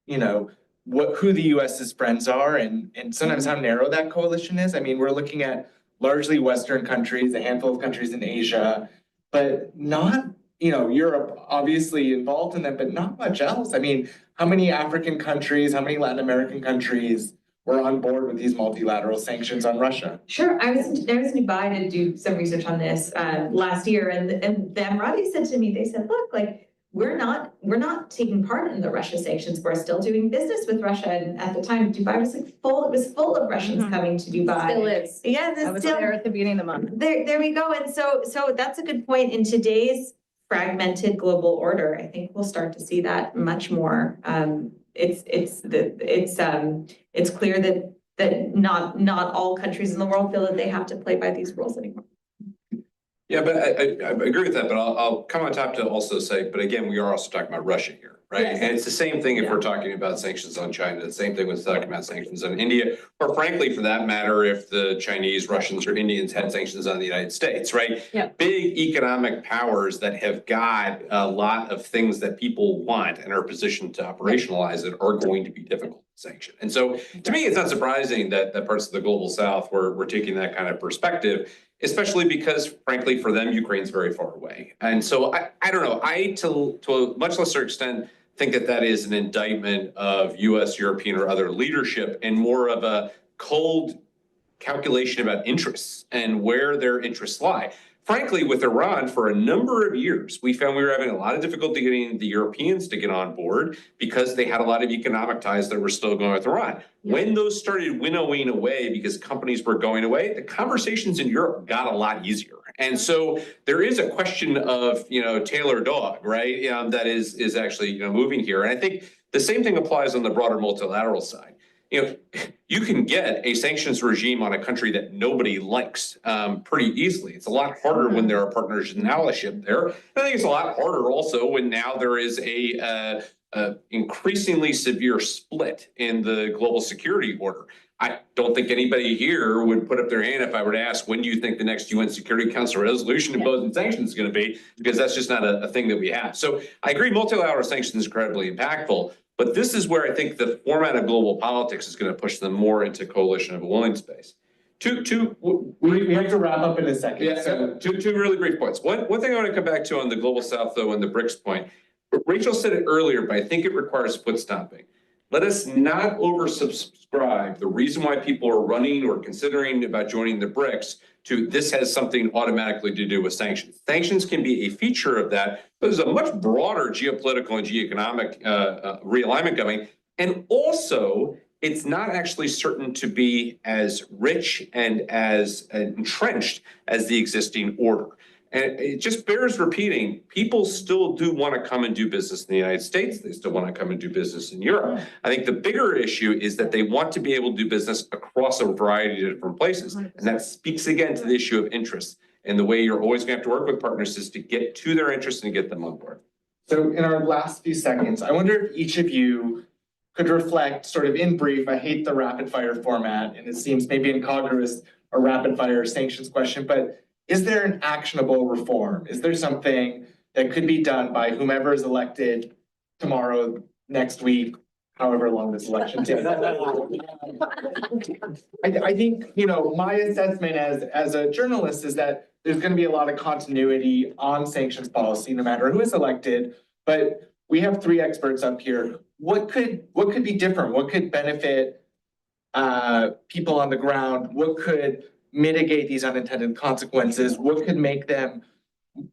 who the US's friends are and sometimes how narrow that coalition is? I mean, we're looking at largely Western countries, a handful of countries in Asia, but not, Europe obviously involved in them, but not much else. I mean, how many African countries, how many Latin American countries were on board with these multilateral sanctions on Russia? Sure, I was in Dubai to do some research on this last year, and the Emiratis said to me, they said, look, like, we're not taking part in the Russia sanctions. We're still doing business with Russia. And at the time, Dubai was full. It was full of Russians coming to Dubai. Still is. Yeah, I was there at the beginning of the month. There we go. And so that's a good point. In today's fragmented global order, I think we'll start to see that much more. It's clear that not all countries in the world feel that they have to play by these rules anymore. Yeah, but I agree with that, but I'll come on top to also say, but again, we are also talking about Russia here, right? Yes. And it's the same thing if we're talking about sanctions on China, the same thing with talking about sanctions on India, or frankly, for that matter, if the Chinese, Russians, or Indians had sanctions on the United States, right? Yeah. Big economic powers that have got a lot of things that people want and are positioned to operationalize it are going to be difficult to sanction. And so to me, it's not surprising that parts of the global South were taking that kind of perspective, especially because, frankly, for them, Ukraine's very far away. And so I don't know, to a much lesser extent, think that is an indictment of US, European, or other leadership and more of a cold calculation about interests and where their interests lie. Frankly, with Iran, for a number of years, we found we were having a lot of difficulty getting the Europeans to get on board because they had a lot of economic ties that were still going with Iran. Yeah. When those started winnowing away because companies were going away, the conversations in Europe got a lot easier. And so there is a question of, tail or dog, right? That is actually, moving here. And I think the same thing applies on the broader multilateral side. You can get a sanctions regime on a country that nobody likes pretty easily. It's a lot harder when there are partners in allyship there. And I think it's a lot harder also when now there is a increasingly severe split in the global security order. I don't think anybody here would put up their hand if I were to ask, when do you think the next UN Security Council resolution imposing sanctions is going to be? Because that's just not a thing that we have. So I agree, multilateral sanctions is incredibly impactful. But this is where I think the format of global politics is going to push them more into coalition of a willing space. We have to wrap up in a second. Yeah, so two really brief points. One thing I want to come back to on the global South, though, and the BRICS point. Rachel said it earlier, but I think it requires foot stomping. Let us not oversubscribe the reason why people are running or considering about joining the BRICS to this has something automatically to do with sanctions. Sanctions can be a feature of that, but there's a much broader geopolitical and geoeconomic realignment coming. And also, it's not actually certain to be as rich and as entrenched as the existing order. And it just bears repeating, people still do want to come and do business in the United States. They still want to come and do business in Europe. I think the bigger issue is that they want to be able to do business across a variety of different places. And that speaks again to the issue of interest. And the way you're always going to have to work with partners is to get to their interests and get them on board. So in our last few seconds, I wonder if each of you could reflect sort of in brief. I hate the rapid fire format, and it seems maybe incongruous, a rapid fire sanctions question, but is there an actionable reform? Is there something that could be done by whomever is elected tomorrow, next week, however long this election takes? I think, you know, my assessment as a journalist is that there's going to be a lot of continuity on sanctions policy, no matter who is elected. But we have three experts up here. What could be different? What could benefit people on the ground? What could mitigate these unintended consequences? What could make them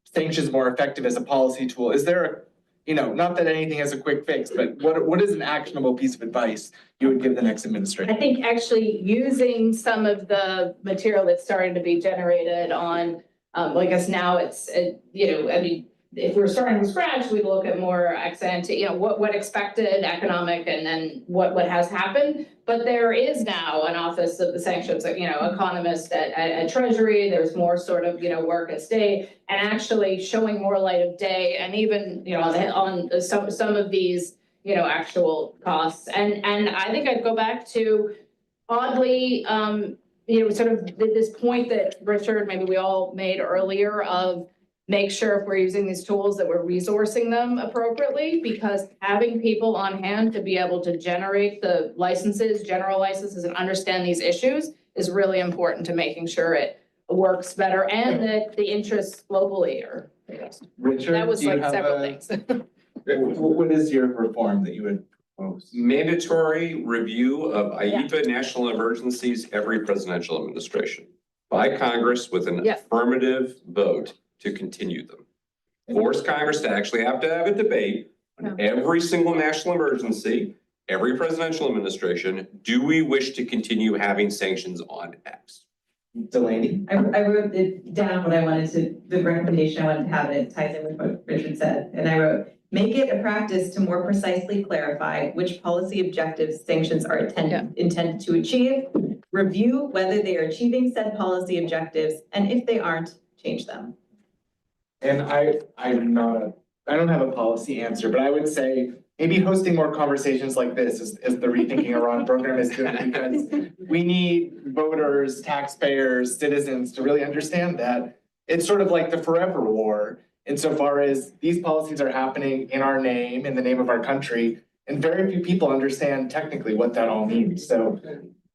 sanctions more effective as a policy tool? Is there, you know, not that anything has a quick fix, but what is an actionable piece of advice you would give the next administration? I think actually using some of the material that's starting to be generated on, I guess now it's, you know, I mean, if we're starting from scratch, we'd look at more ex ante, you know, what expected economic and then what has happened. But there is now an office of the sanctions, you know, economist at Treasury. There's more sort of, you know, work at state and actually showing more light of day and even, you know, on some of these, you know, actual costs. And I think I'd go back to oddly, you know, sort of this point that Richard, maybe we all made earlier of make sure if we're using these tools that we're resourcing them appropriately, because having people on hand to be able to generate the licenses, general licenses, and understand these issues is really important to making sure it works better and that the interests globally are. Richard, That was do you like have several things. What is your reform that you would propose? Mandatory review of IEPA national emergencies every presidential administration by Congress with an affirmative vote to continue them. Force Congress to actually have a debate on every single national emergency, every presidential administration. Do we wish to continue having sanctions on X? Delaney? I wrote it down what I wanted to, the recommendation I wanted to have, and it ties in with what Richard said. And I wrote, make it a practice to more precisely clarify which policy objectives sanctions are intended to achieve, review whether they are achieving said policy objectives, and if they aren't, change them. And I don't have a policy answer, but I would say maybe hosting more conversations like this is the Rethinking Iran program is doing, because we need voters, taxpayers, citizens to really understand that it's sort of like the forever war insofar as these policies are happening in our name, in the name of our country, and very few people understand technically what that all means. So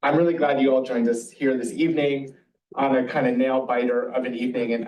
I'm really glad you all joined us here this evening on a kind of nail biter of an evening. And